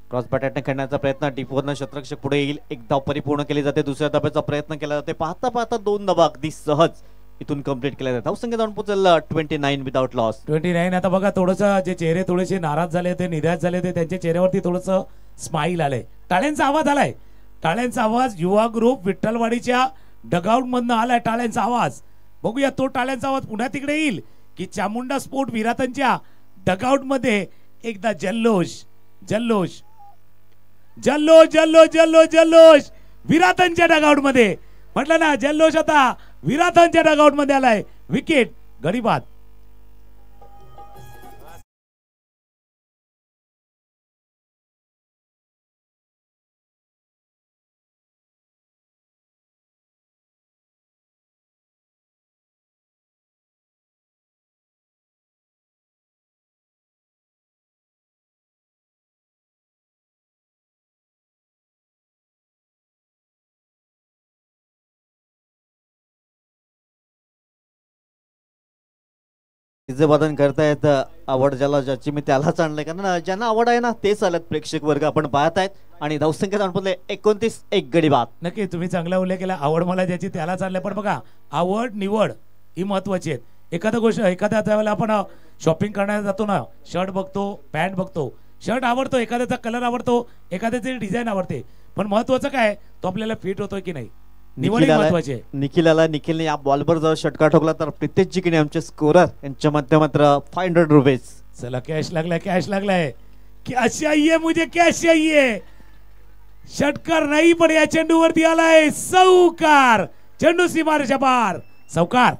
क्रॉस बॅटने खेळण्याचा प्रयत्न, डीपवरनं शतरक्षक पुढे येईल. एक धाव परिपूर्ण केली जाते. दुसऱ्या धाब्याचा प्रयत्न केला जाते. पाहता पाहता 2 धावा अगदी सहज इथून कंप्लीट केल्या जातात. धावसंख्या जाऊन पोहोचेल 29 विदाउट लॉस. 29. आता बघा थोडंसं जे चेहरे थोडेसे नाराज झाले होते, निराश झाले होते, त्यांच्या चेहऱ्यावरती थोडंसं स्माइल आलंय. टाळ्यांचा आवाज आलाय. टाळ्यांचा आवाज युवा ग्रुप विठ्ठलवाडीच्या डगआउट मधनं आलाय. टाळ्यांचा आवाज बघूया. तो टाळ्यांचा आवाज पुन्हा तिकडे येईल की चामुंडा स्पोर्ट विराथनच्या डगआउट मध्ये एकदा जल्लोष जल्लोष जल्लोष जल्लोष जल्लोष जल्लोष विराथनच्या डगआउट मध्ये. म्हटलं ना जल्लोष आता विराथनच्या डगआउट मध्ये आलाय. विकेट गडीबाद. जे वादन करतायत आवड ज्याला ज्याची मी त्यालाच आणलंय, कारण ज्यांना आवड आहे ना तेच आलेत प्रेक्षक वर्ग आपण पाहत आहेत. आणि धावसंख्या जाऊन 29 एक गडी बाद. नक्की तुम्ही चांगला उल्लेख केला. आवड मला ज्याची त्याला चाललंय, पण बघा आवड निवड ही महत्वाची आहे. एखादा गोष्ट एखाद्या वेळेला आपण शॉपिंग करण्याला जातो ना, शर्ट बघतो, पॅन्ट बघतो, शर्ट आवडतो, एखाद्याचा कलर आवडतो, एखाद्याची डिझाईन आवडते, पण महत्वाचं काय तो आपल्याला फिट होतोय की नाही, निवड महत्वाची आहे. निखिलने या बॉलवर जर षटकार ठोकला तर प्रितेश जिंकणे आमचे स्कोरर यांच्या माध्यमातून 500 रुपये. चला कॅश लागलाय, कॅश लागलाय. कॅश चाहिए मुझे, कॅश चाहिए. षटकार नाही पण या चेंडूवरती आलाय सौकार. चेंडू सीमारेषा पार. सौकार.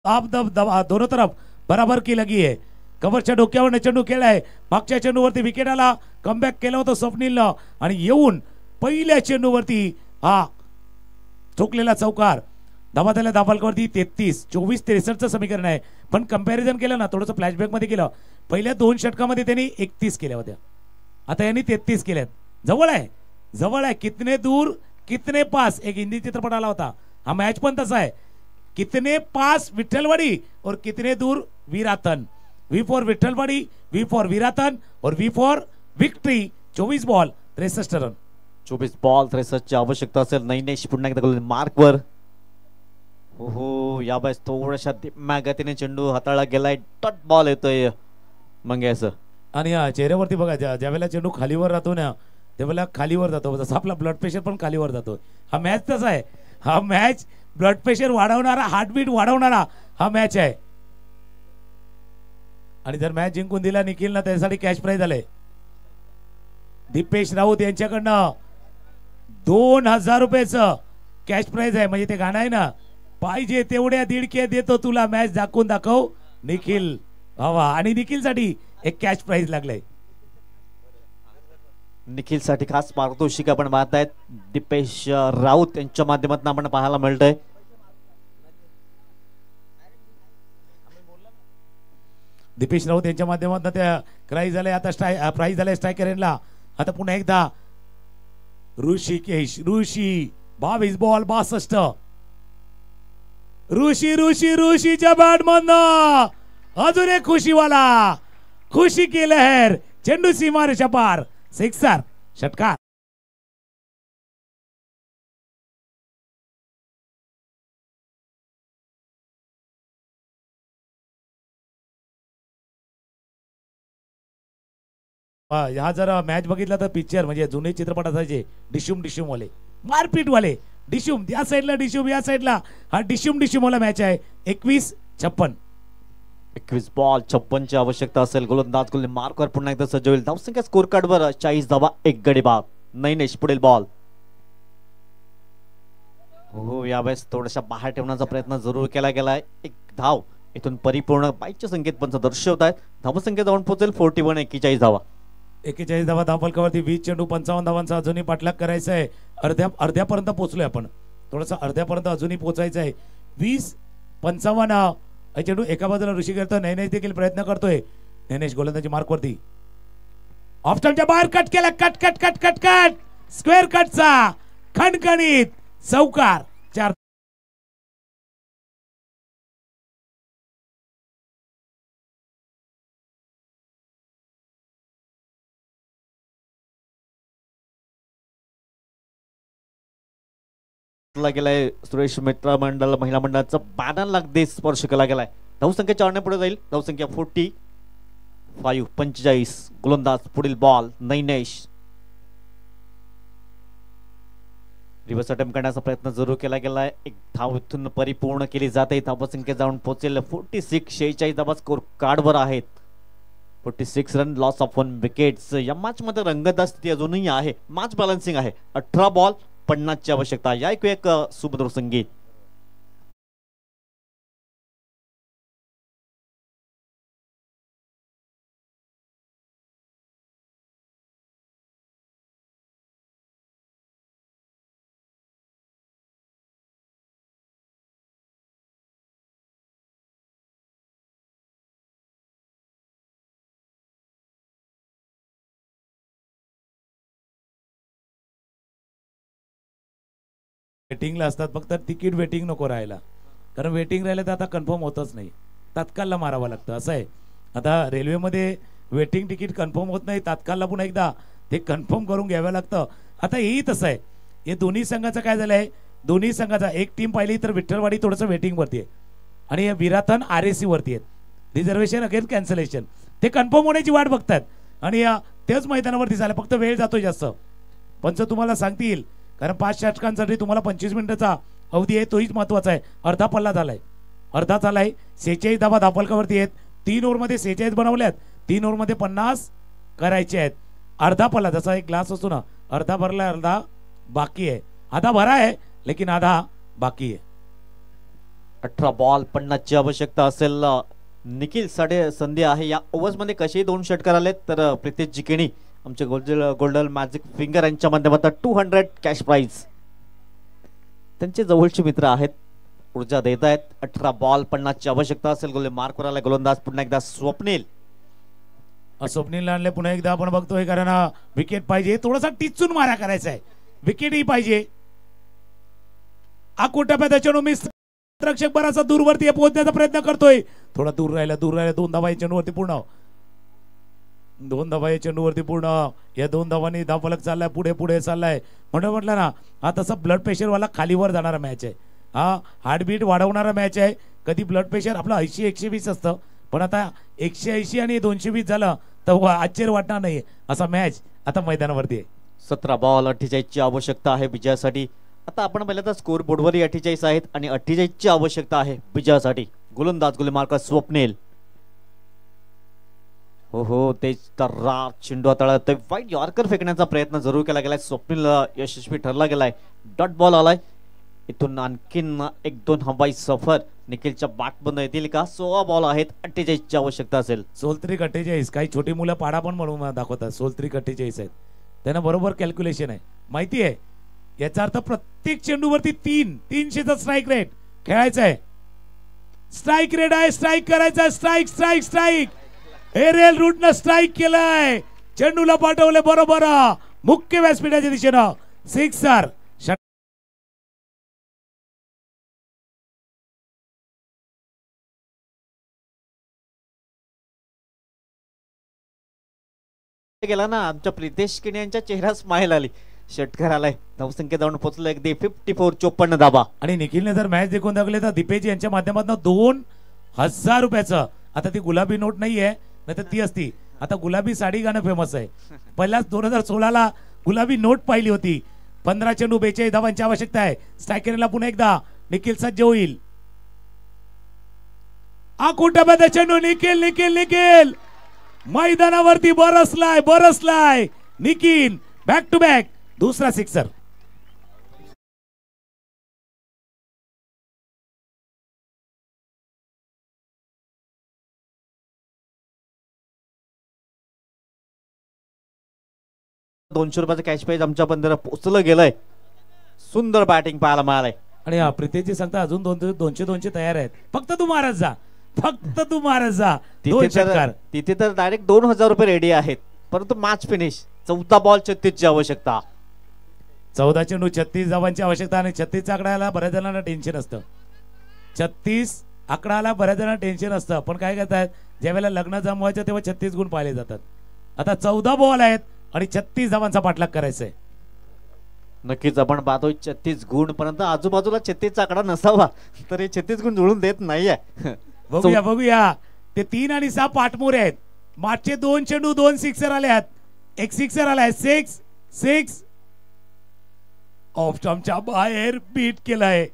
आप दोनों तरफ बराबर की लगी आहे. कव्हरच्या डोक्यावर चेंडू खेळलाय. मागच्या चेंडूवरती विकेट आला. कमबॅक केलं होतं स्वप्नीलनं आणि येऊन पहिल्या चेंडूवरती हा ठोकलेला चौकार. धावादाला धावफलकावरती 33-24-63चं समीकरण आहे. पण कंपॅरिझन केलं ना थोडंसं फ्लॅशबॅक मध्ये केलं. पहिल्या 2 षटकामध्ये त्यांनी 31 केल्या होत्या. आता यांनी 33 केल्यात. जवळ आहे, जवळ आहे. कितने दूर कितने पास एक हिंदी चित्रपट आला होता. हा मॅच पण तसा आहे. कितने पास विठ्ठलवाडी और कितने दूर Viratan. V for Vitthalwadi, V for Viratan और V for victory. 24 ball 63 run. 24 ball 63ची आवश्यकता असेल. नैनेश पुन्हा एकदा मार्कवर. हो या बाय थोड्याशा धीम्या गतीने चेंडू हाताळला गेलाय. डॉट बॉल येतोय मंगे सर. आणि चेहऱ्यावरती बघा ज्यावेळेला चेंडू खालीवर राहतो ना त्यावेळेला खालीवर जातो. जसं आपला ब्लड प्रेशर पण खालीवर जातो. हा मॅच तसा आहे. हा मॅच ब्लड प्रेशर वाढवणारा, हार्टबीट वाढवणारा हा मॅच आहे. आणि जर मॅच जिंकून दिला निखिल ना त्यासाठी कॅश प्राइज आले. दीपेश राऊत यांच्याकडनं 2000 रुपयाचं कॅश प्राइज आहे. म्हणजे ते गाणं आहे ना, पाहिजे तेवढ्या दीडके देतो तुला, मॅच दाखवून दाखव निखिल भावा. आणि निखिल साठी एक कॅश प्राइज लागलंय. निखिल साठी खास पारितोषिक आपण पाहत आहेत. दीपेश राऊत यांच्या माध्यमातून आपण पाहायला मिळतंय. दीपेश राऊत यांच्या माध्यमातून त्या प्राइज झाले. आता प्राइज झाले स्ट्रायकर यांना. आता पुन्हा एकदा ऋषिकेश. ऋषी 22 बॉल 62. ऋषीच्या बॅट मधनं अजून एक खुशीवाला. खुशी की लहर. चेंडू सीमा रेषा पार. सिक्सर षटकार. हा जर मॅच बघितला तर पिक्चर म्हणजे जुने चित्रपट असायचे डिशुम वाले, मारपीट वाले. डिशुम या साईडला, डिशुम या साईडला. हा डिशुम वाला मॅच आहे. 21-56. 21 बॉल 56 ची आवश्यकता असेल. गोलंदाज गोल मार्कवर पुन्हा एकदा सज्ज होईल. धावसंख्या स्कोर कार्डवर 40 धावा 1 गडी बाद. नैनेश पुढील बॉल. हो यावेळेस थोडासा बाहेर ठेवण्याचा प्रयत्न जरूर केला गेलाय. एक धाव इथून परिपूर्ण बाईकच्या संकेत पंच दर्शवत आहेत. धावसंख्या जाऊन पोहोचेल 41. 41 धावा. 41 धावा धावफलकावरती. 20 चेंडू 55 धावांचा अजूनही पाठलाग करायचा आहे. अर्ध्यापर्यंत पोहोचलोय आपण. थोडंसं अर्ध्यापर्यंत अजूनही पोहोचायचं आहे. 20-55 चेंडू एका बाजूला ऋषी करतो. नैनेश देखील प्रयत्न करतोय. नैनेश गोलंदाजी मार्कवरती. ऑफ स्टंपच्या बाहेर कट केला. कट स्क्वेअर कटचा खणखणीत चौकार. 4 गेलाय. सुरेश मित्रा मंडळ महिला मंडळाचा 12 लाख देश स्पर्श केला गेलाय. धावसंख्या 4 ने पुढे जाईल. धावसंख्या 45. गोलंदाज पुढील बॉल. नैनेश रिव्हर्स अटेम्प्ट करण्याचा प्रयत्न जरूर केला गेलाय. एक धाव इथून परिपूर्ण केली जाते. धावसंख्या जाऊन पोहोचेल 46. 46 धावा स्कोर कार्डवर आहेत. 46 रन लॉस ऑफ 1 विकेट्स. या मॅच मध्ये रंगतदार स्थिती अजूनही आहे. मॅच बॅलन्सिंग आहे. 18 बॉल 50 ची आवश्यकता. या एक सुमधुर संगीत. वेटिंगला असतात फक्त तिकीट वेटिंग नको राहायला. कारण वेटिंग राहिलं तर आता कन्फर्म होतच नाही. तात्काळला मारावं लागतं असं आहे. आता रेल्वेमध्ये वेटिंग तिकीट कन्फर्म होत नाही. तात्काळला पुन्हा एकदा ते कन्फर्म करून घ्यावं लागतं. आता हेही तसं आहे. हे दोन्ही संघाचं काय झालंय. दोन्ही संघाचा एक टीम पाहिली तर विठ्ठलवाडी थोडंसं वेटिंग वरती आहे आणि विरातन RAC वरती आहेत. Reservation again cancellation. ते कन्फर्म होण्याची वाट बघतात आणि तेच मैदानावरती झालं. फक्त वेळ जातोय जास्त. पंच तुम्हाला सांगतील कारण 5 षटकांसाठी तुम्हाला 25 मिनिटाचा अवधी आहे. तोहीच महत्वाचा आहे. अर्धा पल्ला झालाय. अर्धा झालाय. 46 धावा धावफलकावरती आहेत. 3 ओव्हरमध्ये 46 बनवल्यात. 3 ओव्हरमध्ये 50 करायचे आहेत. अर्धा पल्ला जसा एक ग्लास असतो ना, अर्धा भरला अर्धा बाकी आहे. आधा भरा है लेकिन आधा बाकी है. 18 बॉल 50 ची आवश्यकता असेल. निखिल साडे संधी आहे या ओव्हर्स मध्ये. कसे दोन षटकार आलेत तर प्रितेश जिकेणी आमचे गोल्डन मॅजिक फिंगर यांच्या माध्यमातून 200 कॅश प्राइज त्यांचे जवळचे मित्र आहेत, ऊर्जा देत आहेत. 18 बॉल 50 ची आवश्यकता असेल. गोले मार्क करायला गोलंदाज पुन्हा एकदा स्वप्नील. स्वप्नील आणले पुन्हा एकदा आपण बघतोय, कारण विकेट पाहिजे. थोडासा टिचून मारा करायचा आहे, विकेटही पाहिजे. आकुटप्या त्याच्यानं मिस रक्षक बराचसा दूरवरती पोहोचण्याचा प्रयत्न करतोय. थोडा दूर राहिला. दोन धावा चेंडूवरती पूर्ण. दोन धावा चेंडूवरती पूर्ण. या दोन धावांनी धावफलक चाललाय, पुढे पुढे चाललाय. म्हटलं ना हा तसा ब्लड प्रेशर वाला खालीवर जाणारा मॅच आहे. हा हार्टबीट वाढवणारा मॅच आहे. कधी ब्लड प्रेशर आपलं 80 120 असतं, पण आता 180 आणि 220 झालं तर आश्चर्य वाटणार नाही असा मॅच आता मैदानावरती आहे. 17 बॉल 48 ची आवश्यकता आहे विजयासाठी. आता आपण पाहिलं तर स्कोर बोर्डवर 48 आहेत आणि 48 ची आवश्यकता आहे विजयासाठी. गोलंदाज गोले मार्कर स्वप्नील. हो ते चेंडू हाताळत वाईट यॉर्कर फेकण्याचा प्रयत्न जरूर केला गेलाय. स्वप्नील यशस्वी ठरला गेलाय. डॉट बॉल आलाय. इथून आणखीन 1-2 हवाई सफर निखिलच्या बॅट बंद येतील का? 16 बॉल आहेत. 48 ची आवश्यकता असेल. सोलत्रिक 48. काही छोटी मुलं पाडा पण म्हणून दाखवतात. सोलत्रिक 48 आहेत. त्यांना बरोबर कॅल्क्युलेशन आहे, माहिती आहे. याचा अर्थ प्रत्येक चेंडूवरती 300चा स्ट्राईक रेट खेळायचा आहे. स्ट्राईक रेट आहे, स्ट्राईक करायचा. Strike strike strike. एरियल रूटनं स्ट्राईक केलाय. चेंडूला पाठवले बरोबर मुख्य व्यासपीठाच्या दिशेनं. सिक्सर. गेला ना आमच्या प्रितेश किणी यांच्या चेहरा स्माइल आली. षटकार आलाय. धावसंख्या जाऊन पोहोचलो अगदी 54 54 धाबा. आणि निखिलने जर मॅच देखून दाखवले तर दीपेश यांच्या माध्यमातून 2000 रुपयाचं. आता ती गुलाबी नोट नाहीये, नाही तर ती असती. आता गुलाबी साडी गाणं फेमस आहे. पहिलाच 2016ला गुलाबी नोट पाहिली होती. 15 चेंडू 42 धावांची आवश्यकता आहे. स्ट्रायकरला पुन्हा एकदा निखिल सज्ज होईल. आकुटप्याचा चेंडू. निखिल निखिल निखिल मैदानावरती बरसलाय निखिल. बॅक टू बॅक दुसरा सिक्सर. ₹200 कॅश प्राइज आमच्या बंदरा पोचलं गेलंय. सुंदर बॅटिंग पाहायला मिळालंय. आणि प्रितेशजी सांगता अजून 200 तयार आहेत. फक्त तू मारत जा, फक्त तू मारत जा. तिथे तर डायरेक्ट ₹2000 रेडी आहेत. परंतु मॅच फिनिश. 14 बॉल 36 ची आवश्यकता. 14 चेंडू 36 धावांची आवश्यकता. आणि 36 आकड्याला बऱ्याच जणांना टेन्शन असतं. 36 आकडाला बऱ्याच जणांना टेन्शन असतं, पण काय करतात ज्यावेळेला लग्न जमवायचं तेव्हा 36 गुण पाहिले जातात. आता 14 बॉल आहेत आणि 36 धावांचा पाठलाग करायचा आहे. नक्कीच आपण पाहतोय 36 गुण. परंतु आजूबाजूला 36 चा आकडा नसावा तर हे 36 गुण जुळून देत नाहीये. बघूया ते 3 आणि 6 पाठमोरे आहेत. मागचे 2 चेंडू 2 सिक्सर आले आहेत. एक सिक्सर आलाय. 6 ऑफ स्टंपच्या बाहेर बीट केलाय.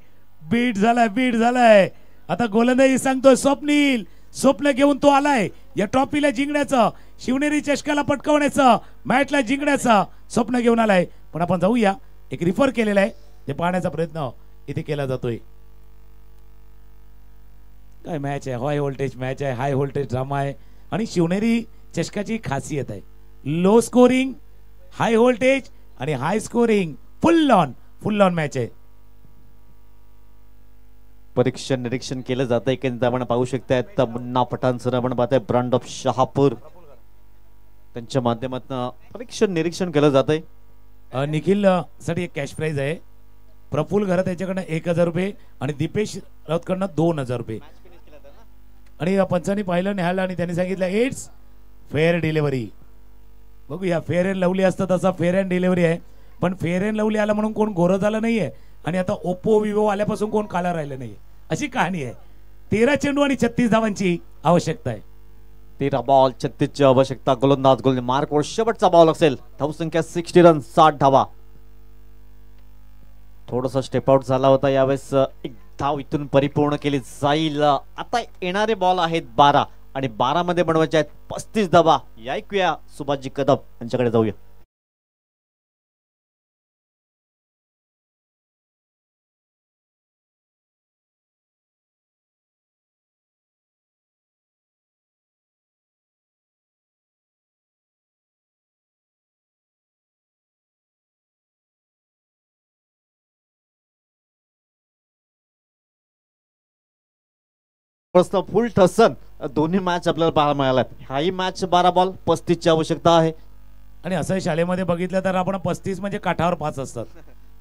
बीट झालाय. आता गोलंदाजी सांगतोय स्वप्नील. स्वप्न घेऊन तो आलाय या ट्रॉफीला जिंकण्याचं, शिवनेरी चषकाला पटकावण्याचं, मॅचला जिंकण्याचं स्वप्न घेऊन आलाय. पण आपण जाऊया, एक रिफर केलेला आहे ते पाहण्याचा प्रयत्न इथे केला जातोय. काय मॅच आहे, हाय व्होल्टेज मॅच आहे, हाय व्होल्टेज ड्रामा आहे. आणि शिवनेरी चषकाची खासियत आहे लो स्कोरिंग, हाय व्होल्टेज आणि हाय स्कोरिंग. फुल ऑन मॅच आहे. परीक्षण निरीक्षण केलं जात आहे. आपण पाहू शकता मुन्ना पठाण सर आपण पाहताय ब्रँड ऑफ शहापूर त्यांच्या माध्यमातून परीक्षण निरीक्षण केलं जात आहे. निखिल साठी एक कॅश प्राइज आहे. प्रफुल घरात याच्याकडनं 1000 रुपये आणि दीपेश राऊतकडनं 2000 रुपये. आणि पंचांनी पाहिलं निहाळलं आणि त्यांनी सांगितलं इट्स फेअर डिलिव्हरी. बघूया फेअर अँड लवली असतं तसा फेअर अँड डिलिव्हरी आहे. पण फेअर अँड लवली आला म्हणून कोण गोरं झालं नाहीये आणि आता ओप्पो विवो आल्यापासून कोण काला राहिलं नाहीये, अशी कहाणी आहे. 13 चेंडू आणि 36 धावांची आवश्यकता आहे. 13 बॉल 36 ची आवश्यकता. गोलंदाज गोलने मार्क वर शेवटचा बॉल असेल. धावसंख्या 60 रन 60 धावा. थोडासा स्टेप आउट झाला होता यावेळेस. एक धाव इथून परिपूर्ण केली जाईल. आता येणारे बॉल आहेत 12 आणि 12 मध्ये बनवायचे आहेत 35 धावा. या ऐकूया सुभाषजी कदम यांच्याकडे जाऊया. प्रश्न फुल ठसन दोन्ही मॅच आपल्याला पाहायला मिळाल्यात. हाही मॅच 12 बॉल 35 ची आवश्यकता आहे. आणि असं शाळेमध्ये बघितलं तर आपण 35 म्हणजे काठावर 5 असतात.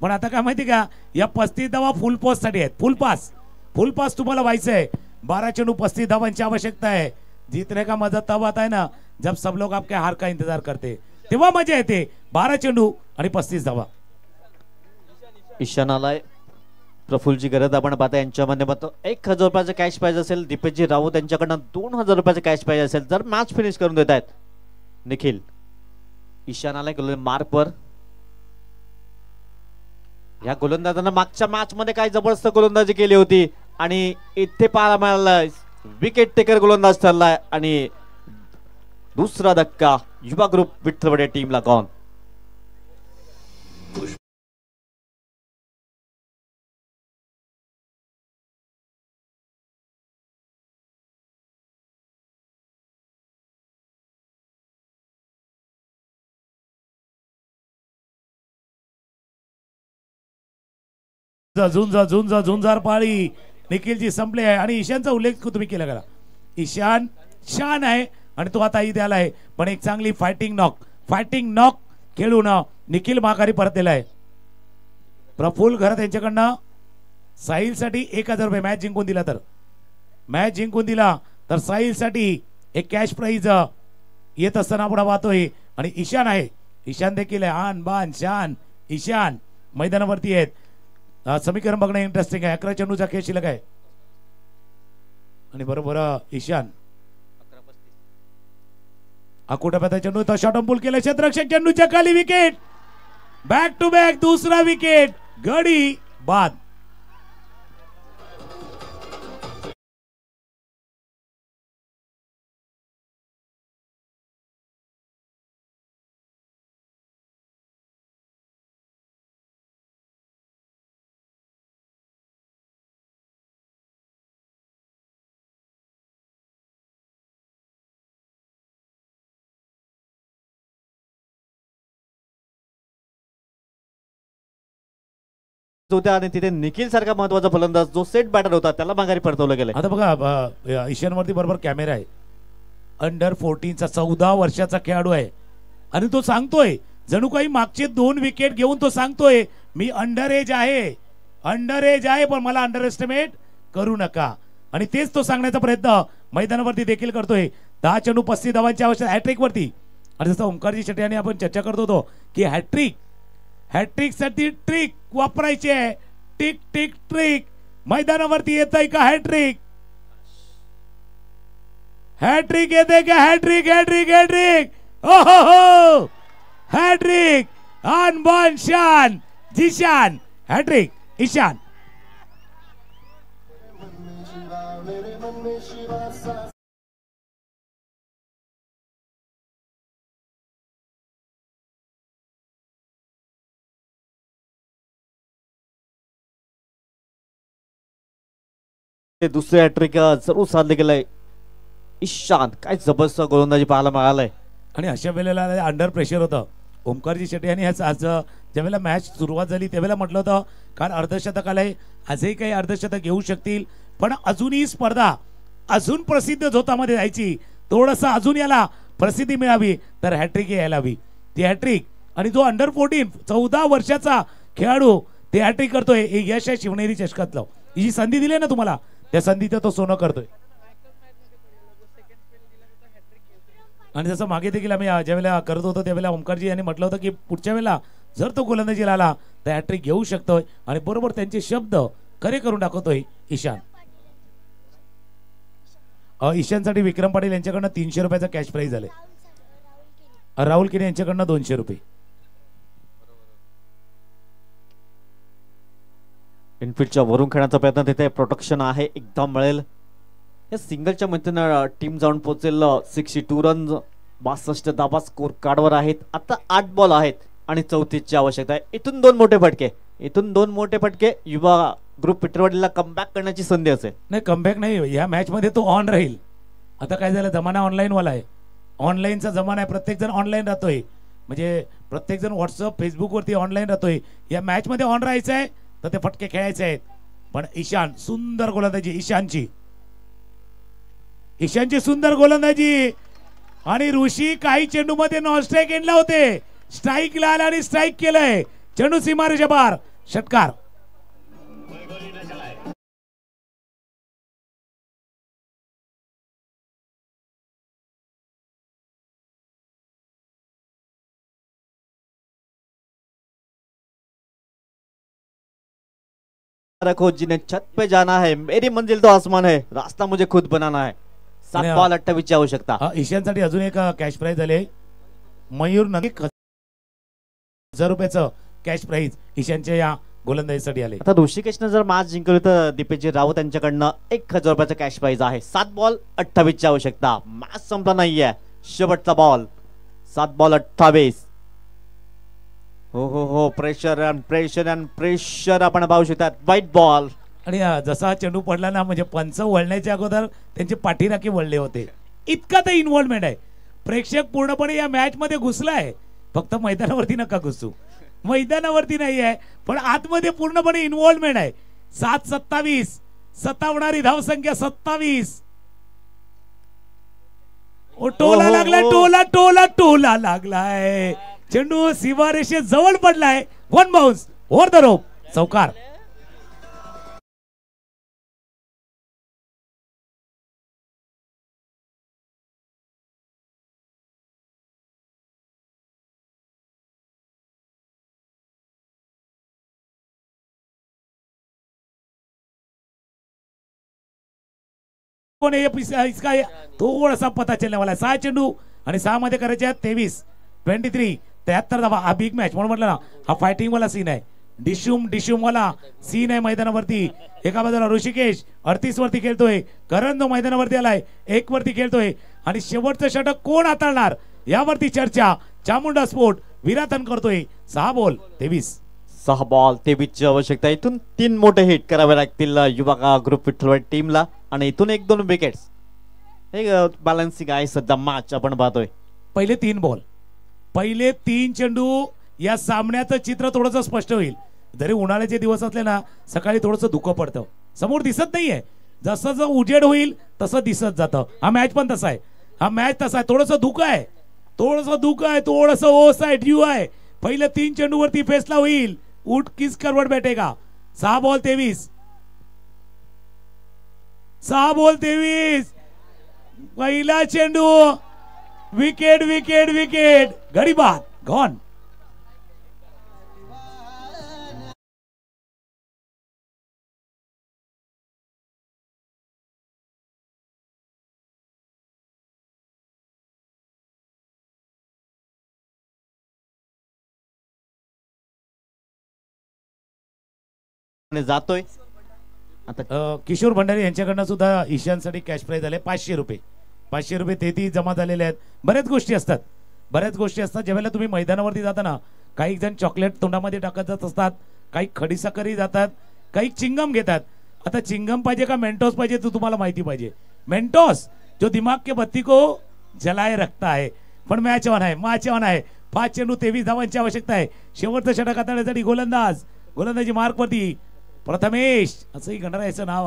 पण आता काय माहिती का, या 35 धावा फुल पॉस साठी आहेत. फुल पास तुम्हाला व्हायचंय. 12 चेंडू 35 धावांची आवश्यकता है. जीतने का मजा तब आता है ना जब सब लोग आपके हार का इंतजार करते, तेव्हा मजा येते. 12 चेंडू आणि 35 धावा. ईशानाला प्रफुल्लची गरज आपण पाहता. यांच्या माध्यमातून 1000 रुपयाचं कॅश प्राइज असेल. दीपेशजी राऊत यांच्याकडनं 2000 रुपयाचं कॅश प्राइज असेल जर मॅच फिनिश करून देत आहेत. निखिल ईशानाला मार्कवर. या गोलंदाजांना मागच्या मॅच मध्ये काय जबरदस्त गोलंदाजी केली होती आणि इथे पाहायला मिळाला विकेट टेकर गोलंदाज ठरलाय आणि दुसरा धक्का युवा ग्रुप विठ्ठलवाडी टीमला गॉन. झुंजार पाळी निखिलची संपली आहे. आणि ईशानचा उल्लेख तुम्ही केला का. ईशान छान आहे आणि तो आता इथे आलाय. पण एक चांगली फायटिंग नॉक खेळून निखिल माघारी परतलेला आहे. प्रफुल्ल घरात यांच्याकडनं साहिलसाठी 1000 रुपये मॅच जिंकून दिला तर साहिलसाठी एक कॅश प्राइज येत असताना आपण पाहतोय. आणि ईशान आहे. ईशान देखील आहे. आन बान शान ईशान मैदानावरती आहेत. समीकरण बघणं इंटरेस्टिंग आहे. 11 चेंडूचा खेळ शिल्लक आहे आणि बरोबर ईशान अकोटाप्याचा चेंडू तो शॉर्ट पूल केला. क्षेत्ररक्षक चेंडूच्या खाली विकेट. बॅक टू बॅक दुसरा विकेट. गडी बाद. होत्या आणि तिथे निखिल सारखा महत्वाचा फलंदाज जो सेट बॅटर होता त्याला माघारी परतवलं गेलं. आता बघा ईशानवरती बरोबर कॅमेरा आहे. अंडर 14चा 14 वर्षाचा खेळाडू आहे आणि तो सांगतोय जणू काही मागचे 2 विकेट घेऊन तो सांगतोय मी अंडर एज आहे पण मला अंडर एस्टिमेट करू नका. आणि तेच तो सांगण्याचा प्रयत्न मैदानावरती देखील करतोय. 10 चेंडू 35 धावांची आवश्यकता हॅट्रिक वरती. आणि जसं ओंकारजी शेट्टी यांनी आपण चर्चा करत होतो की हॅट्रिक साठी ट्रिक वापरायची आहे. टिक टिक ट्रिक मैदानावरती येत आहे का हॅट्रिक येते का हॅट्रिक ओहो हॅट्रिक आन बान शान जिशान हॅट्रिक ईशान. दुसरे हॅट्रिक जरूर साधले गेलंय. ईशान काय जबरदस्त गोलंदाजी पाहायला मिळालंय. आणि अशा वेळेला अंडर प्रेशर होतं. ओंकारजी शेट्टी यांनी आज ज्यावेळेला मॅच सुरुवात झाली त्यावेळेला म्हटलं होतं कारण अर्धशतक आलंय आजही काही अर्धशतक घेऊ शकतील पण अजूनही स्पर्धा अजून प्रसिद्ध झोतामध्ये जायची. थोडंसं अजून याला प्रसिद्धी मिळावी तर हॅट्रिक यायला हवी. ती हॅट्रिक आणि जो अंडर 14 14 वर्षाचा खेळाडू ते हॅट्रिक करतोय हे यश आहे शिवनेरी चषकातलं. ही जी संधी दिली ना तुम्हाला त्या संधीचं तो सोनं करतोय. आणि जसं मागे देखील आम्ही ज्यावेळेला करत होतो त्यावेळेला ओंकारजी यांनी म्हटलं होतं की पुढच्या वेळेला जर तो गोलंदाजीला आला तर हॅट्रिक घेऊ शकतोय आणि बरोबर त्यांचे शब्द खरे करून दाखवतोय ईशान. ईशानसाठी विक्रम पाटील यांच्याकडनं 300 रुपयाचा कॅश प्राइज झाले. राहुल केने यांच्याकडनं 200 रुपये. इनफिल्डच्या वरून खेळण्याचा प्रयत्न तिथे प्रोटेक्शन आहे एकदम मिळेल. या सिंगलच्या मदतीनं टीम जाऊन पोहोचेल. 62 रन 62 धावा स्कोर कार्डवर आहेत. आता 8 बॉल आहेत आणि 34ची आवश्यकता आहे. इथून 2 मोठे फटके युवा ग्रुप विठ्ठलवाडीला कमबॅक करण्याची संधी असेल. नाही कमबॅक नाही या मॅच मध्ये तो ऑन राहील. आता काय झालं जमाना ऑनलाईन वाला आहे. ऑनलाईनचा जमाना आहे. प्रत्येक जण ऑनलाईन राहतोय म्हणजे प्रत्येक जण व्हॉट्सअप फेसबुक वरती ऑनलाईन राहतोय. या मॅच मध्ये ऑन राहायचं आहे तर ते फटके खेळायचे आहेत. पण ईशान सुंदर गोलंदाजी ईशानची. ईशानची सुंदर गोलंदाजी आणि ऋषी काही चेंडू मध्ये नॉन स्ट्राईक एंडला होते, स्ट्राईक ला आला आणि स्ट्राईक केलंय. चेंडू सीमारेषे पार, षटकार. रखो जिन्हें छत पे जाना है, मेरी मंजिल तो आसमान है, रास्ता मुझे खुद बनाना है. 7 बॉल 28 ची आवश्यकता. ईशानसाठी अजून एक कॅश प्राइज झाले. मयूर नक्की 1000 रुपयाचं कॅश प्राइज ईशानच्या या गोलंदाजीसाठी आले. आता ऋषिकेशनं जर मॅच जिंकली तर दीपेशजी रावत यांच्याकडनं 1000 रुपयाचं कॅश प्राइज आहे. 7 बॉल 28 ची आवश्यकता. मॅच संपला नाहीये, शेवटचा बॉल. 7 बॉल 28. हो pressure and pressure and pressure आपण पाहू शकतात. White ball. आणि जसा चेंडू पडला ना, म्हणजे पंच वळण्याच्या अगोदर त्यांचे पाठीराखे वळले होते. इतका तर इन्व्हॉल्वमेंट आहे. प्रेक्षक पूर्णपणे या मॅच मध्ये घुसलाय. फक्त मैदानावरती नका घुसू, मैदानावरती नाही आहे पण आतमध्ये पूर्णपणे इन्व्हॉल्वमेंट आहे. 7-27 सतावणारी धावसंख्या 27. टोला लागलाय, टोला लागलाय. चेंडू सीमारेषे जवळ पडलाय. 1 बाउन्स ओव्हर द रोप, चौकार. कोण इसका थोडासा पता चलने वाला है. 6 चेंडू आणि 6 मध्ये करायचे 23 23 73 धावा. हा बिग मॅच म्हणून म्हटलं ना, हा फायटिंग वाला सीन आहे. डिशूम वाला सीन आहे मैदानावरती. एका बाजूला ऋषिकेश 38 वरती खेळतोय, करण जो मैदानावरती आलाय 1 वरती खेळतोय आणि शेवटचं षटक कोण हाताळणार यावरती चर्चा. चामुंडा स्पोर्ट विराथन करतोय. 6 बॉल 23. 6 बॉल 23 ची आवश्यकता. इथून 3 मोठे हिट करावे लागतील युवा ग्रुप विठ्ठलवाडी टीमला आणि इथून 1-2 विकेट्स. हे बॅलन्सिंग आहे सध्या मॅच आपण पाहतोय. पहिले 3 बॉल, पहिले 3 चेंडू. या सामन्याचं चित्र थोडंसं स्पष्ट होईल. जरी उन्हाळ्याचे दिवस असले ना, सकाळी थोडंसं धुकं पडतं, समोर दिसत नाहीये. जसं जसं उजेड होईल तसं दिसत जातं. हा मॅच पण तसा आहे, हा मॅच तसा आहे. थोडंसं धुकं आहे, थोडंसं ओस आहे, ड्यू आहे. पहिले 3 चेंडू वरती फेसला होईल. उठ किस करवट बैठेगा. 6 बॉल 23. 6 बॉल 23. पहिला चेंडू. विकेट. घडी बाद, गॉन. जातोय आता. किशोर भंडारी यांच्याकडनं सुद्धा ईशानसाठी कॅश प्राइज आले 500 रुपये. 500 रुपये तेही जमा झालेले आहेत. बऱ्याच गोष्टी असतात ज्यावेळेला तुम्ही मैदानावरती जाताना. काही जण चॉकलेट तोंडामध्ये टाकत जात असतात, काही खडीसाखरही जातात, काही चिंगम घेतात. आता चिंगम पाहिजे का मेंटोस पाहिजे तो तुम्हाला माहिती पाहिजे. मेंटोस जो दिमाग के बत्ती को जलाए रखता है. पण मॅच ऑन आहे. 5 चेंडू 23 धावांची आवश्यकता आहे. शेवटचं षटक हाताळण्यासाठी गोलंदाजी मार्क वरती प्रथमेश असंही गणरायाचं नाव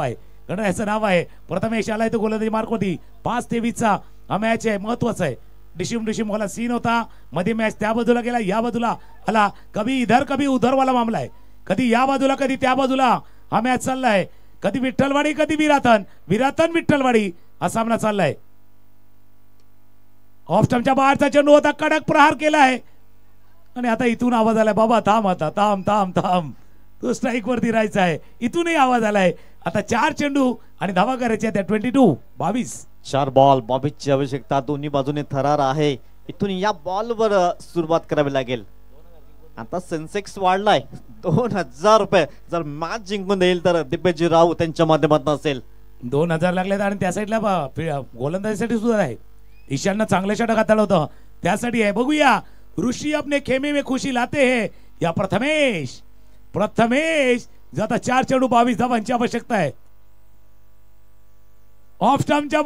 आहे. प्रथमेश आलाय तो गोलंदाजी मार्क वरती. 5-23 हा मॅच आहे, महत्वाचा आहे. डिशूम वाला सीन होता मध्ये. मॅच त्या बाजूला गेला, या बाजूला आला. कभी इधर कभी उधर वाला मामला आहे. कधी या बाजूला कधी त्या बाजूला हा मॅच चाललाय. कधी विठ्ठलवाडी कधी विराथन विठ्ठलवाडी हा सामना चाललाय. ऑफ स्टंपच्या बाहेरचा चेंडू होता, कडक प्रहार केलाय आणि आता इथून आवाज आलाय, बाबा थांब, आता थांब, तो स्ट्राईक वरती राहायचा आहे. इथूनही आवाज आलाय. आता 4 चेंडू आणि धावा करायच्या त्या 22. 4 बॉल 22 ची आवश्यकता. दोन्ही बाजूने थरार आहे. इथून या बॉलवर सुरुवात करावी लागेल. आता सेन्सेक्स वाढलाय 2000 रुपये. जर मॅच जिंकून देईल तर दिपेशजी राव त्यांच्या माध्यमातून असेल. 2000 लागले आणि त्या साईडला गोलंदाजीसाठी सुद्धा आहे. ईशाननं चांगलं षटक हाताळलं होतं, त्यासाठी आहे. बघूया ऋषी अपने खेमे में खुशी लाते हैं या प्रथमेश जाता. 4 चेंडू 22 धावांची आवश्यकता आहे. ऑफ स्टंपच्या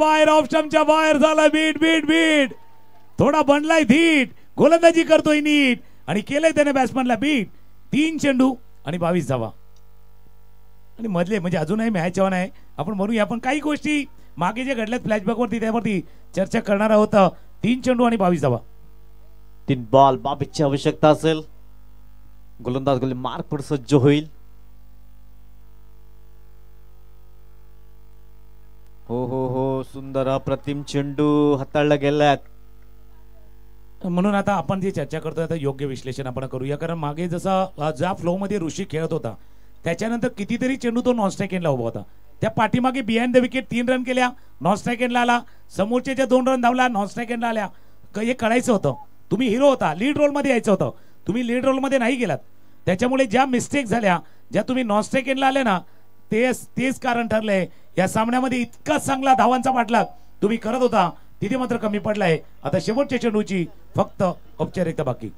बाहेर झाला. बीट थोडा बनलाय धीट. गोलंदाजी करतोय नीट आणि केलंय त्याने बॅट्समनला बीट. 3 चेंडू आणि 22 धावा आणि मधले म्हणजे अजूनही मॅच ऑन आहे. आपण म्हणूया, पण काही गोष्टी मागे जे घडल्यात फ्लॅशबॅक वरती त्यावरती चर्चा करणार आहोत. 3 चेंडू आणि 22 धावा. 3 बॉल 22ची आवश्यकता असेल. गोलंदाज गोली मार्क पण सज्ज होईल. हो हो हो, सुंदर अप्रतिम चेंडू हाताळला गेला. म्हणून आता आपण जी चर्चा करतोय आता योग्य विश्लेषण आपण करूया. कारण मागे जसा ज्या फ्लो मध्ये ऋषी खेळत होता त्याच्यानंतर कितीतरी चेंडू तो नॉन स्ट्राईक एंडला उभा होता. त्या पाठीमागे बिहाइंड द विकेट 3 रन केल्या, नॉन स्ट्राईक एंडला आला. समोरचे जे 2 रन धावला नॉन स्ट्राईक एंडला आल्या. हे कळायचं होतं. तुम्ही हिरो होता, लीड रोल मध्ये यायचं होतं. तुम्ही लीड रोल मध्ये नाही गेलात. त्याच्यामुळे ज्या मिस्टेक झाल्या, ज्या तुम्ही नॉन स्ट्राईक एंडला आले ना, तेच कारण ठरलंय या सामन्यामध्ये. इतका चांगला धावांचा पाठलाग तुम्ही करत होता, तिथे मात्र कमी पडलाय. आता शेवटच्या चेंडूची फक्त औपचारिकता बाकी.